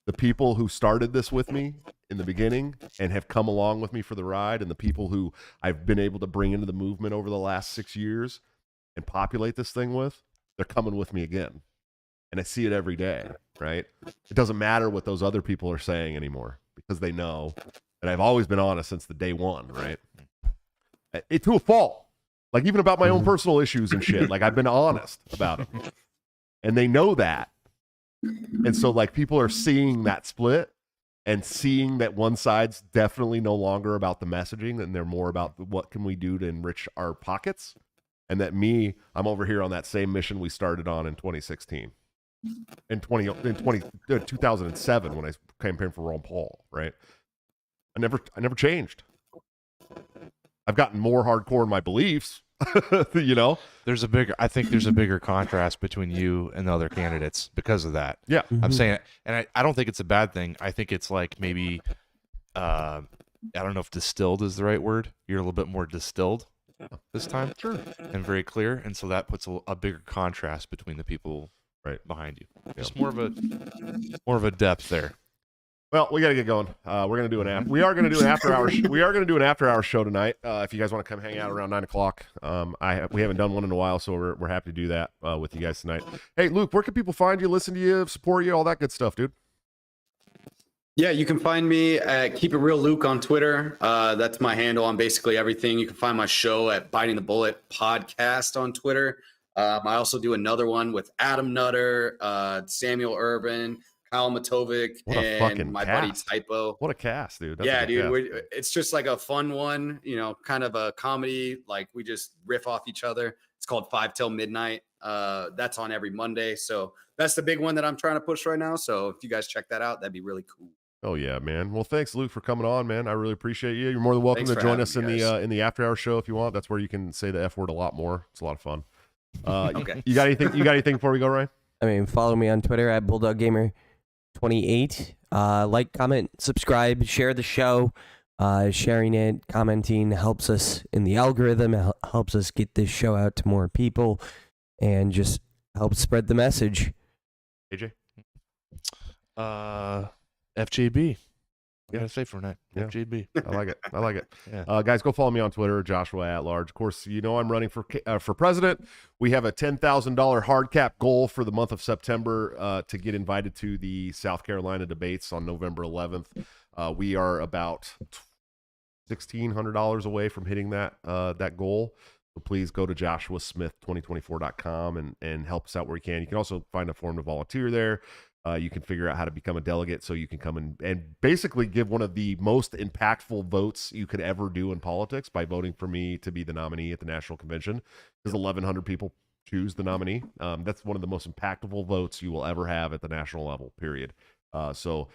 the people who started this with me in the beginning and have come along with me for the ride, and the people who I've been able to bring into the movement over the last 6 years and populate this thing with, they're coming with me again. And I see it every day, right? It doesn't matter what those other people are saying anymore, because they know that I've always been honest since the day one, right? It to a fault. Like even about my own personal issues and shit. Like I've been honest about them. And they know that. And so like people are seeing that split and seeing that one side's definitely no longer about the messaging and they're more about what can we do to enrich our pockets. And that I'm over here on that same mission we started on in 2016. In 2007 when I campaigned for Ron Paul, right? I never changed. I've gotten more hardcore in my beliefs, you know? I think there's a bigger contrast between you and the other candidates because of that. Yeah. I'm saying, and I don't think it's a bad thing. I think it's like maybe, I don't know if distilled is the right word. You're a little bit more distilled this time. Sure. And very clear. And so that puts a bigger contrast between the people right behind you. Just more of a depth there. Well, we got to get going. We're gonna do we are gonna do an after hour. We are gonna do an after hour show tonight. If you guys want to come hang out around 9 o'clock, we haven't done one in a while, so we're happy to do that with you guys tonight. Hey, Luke, where can people find you, listen to you, support you, all that good stuff, dude? Yeah, you can find me at Keep It Real Luke on Twitter. That's my handle on basically everything. You can find my show at Biting the Bullet Podcast on Twitter. I also do another one with Adam Nutter, Samuel Urban, Kyle Matovic, and my buddy Typo. What a cast, dude. That's dude. It's just like a fun one, you know, kind of a comedy. Like we just riff off each other. It's called 5 Till Midnight. That's on every Monday. So that's the big one that I'm trying to push right now. So if you guys check that out, that'd be really cool. Oh yeah, man. Well, thanks, Luke, for coming on, man. I really appreciate you. You're more than welcome to join us in the after hour show if you want. That's where you can say the F word a lot more. It's a lot of fun. Okay. You got anything before we go, Ryan? I mean, follow me on Twitter at BulldogGamer28. Like, comment, subscribe, share the show. Sharing it, commenting helps us in the algorithm. It helps us get this show out to more people, and just helps spread the message. AJ? FJB. Yeah, say for tonight. Yeah. FJB. I like it. Yeah. Guys, go follow me on Twitter, Joshua at large. Of course, you know I'm running for president. We have a $10,000 hard cap goal for the month of September to get invited to the South Carolina debates on November 11th. We are about $1,600 away from hitting that goal. So please go to joshuasmith2024.com and help us out where you can. You can also find a form to volunteer there. You can figure out how to become a delegate so you can come and basically give one of the most impactful votes you could ever do in politics by voting for me to be the nominee at the national convention, because 1,100 people choose the nominee. That's one of the most impactful votes you will ever have at the national level, period. So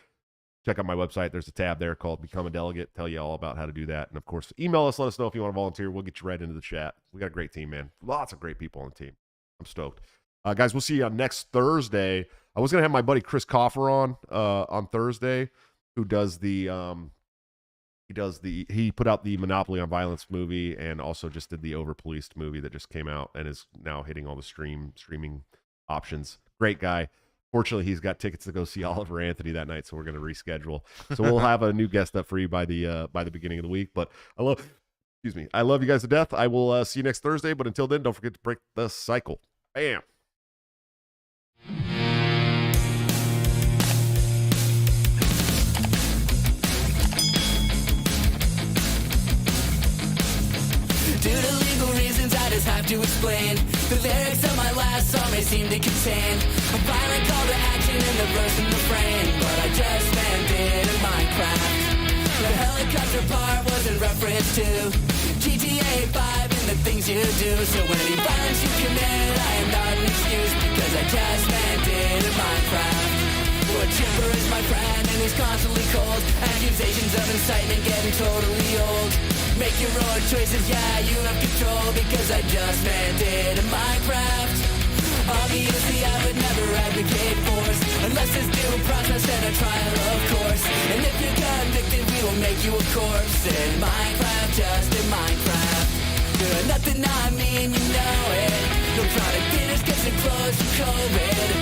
check out my website. There's a tab there called Become a Delegate. Tell you all about how to do that. And of course, email us. Let us know if you want to volunteer. We'll get you right into the chat. We got a great team, man. Lots of great people on the team. I'm stoked. Guys, we'll see you on next Thursday. I was going to have my buddy Chris Coffer on Thursday, who does he put out the Monopoly on Violence movie and also just did the Overpoliced movie that just came out and is now hitting all the streaming options. Great guy. Fortunately, he's got tickets to go see Oliver Anthony that night, so we're going to reschedule. So we'll have a new guest up for you by the beginning of the week. But I love you guys to death. I will see you next Thursday. But until then, don't forget to break the cycle. Bam. Due to legal reasons, I just have to explain. The lyrics of my last song may seem to contain a violent call to action in the verse and refrain, but I just landed in Minecraft. The helicopter part was in reference to GTA 5 and the things you do. So any violence you commit, I am not an excuse, because I just landed in Minecraft. Well, Chipper is my friend and he's constantly cold. Accusations of incitement getting totally old. Make your own choices, yeah, you have control, because I just landed in Minecraft. Obviously, I would never advocate force unless there's due process and a trial, of course. And if you're convicted, we will make you a corpse in Minecraft, just in Minecraft. Nothing I mean, you know it. No product finish, cause it closed from COVID.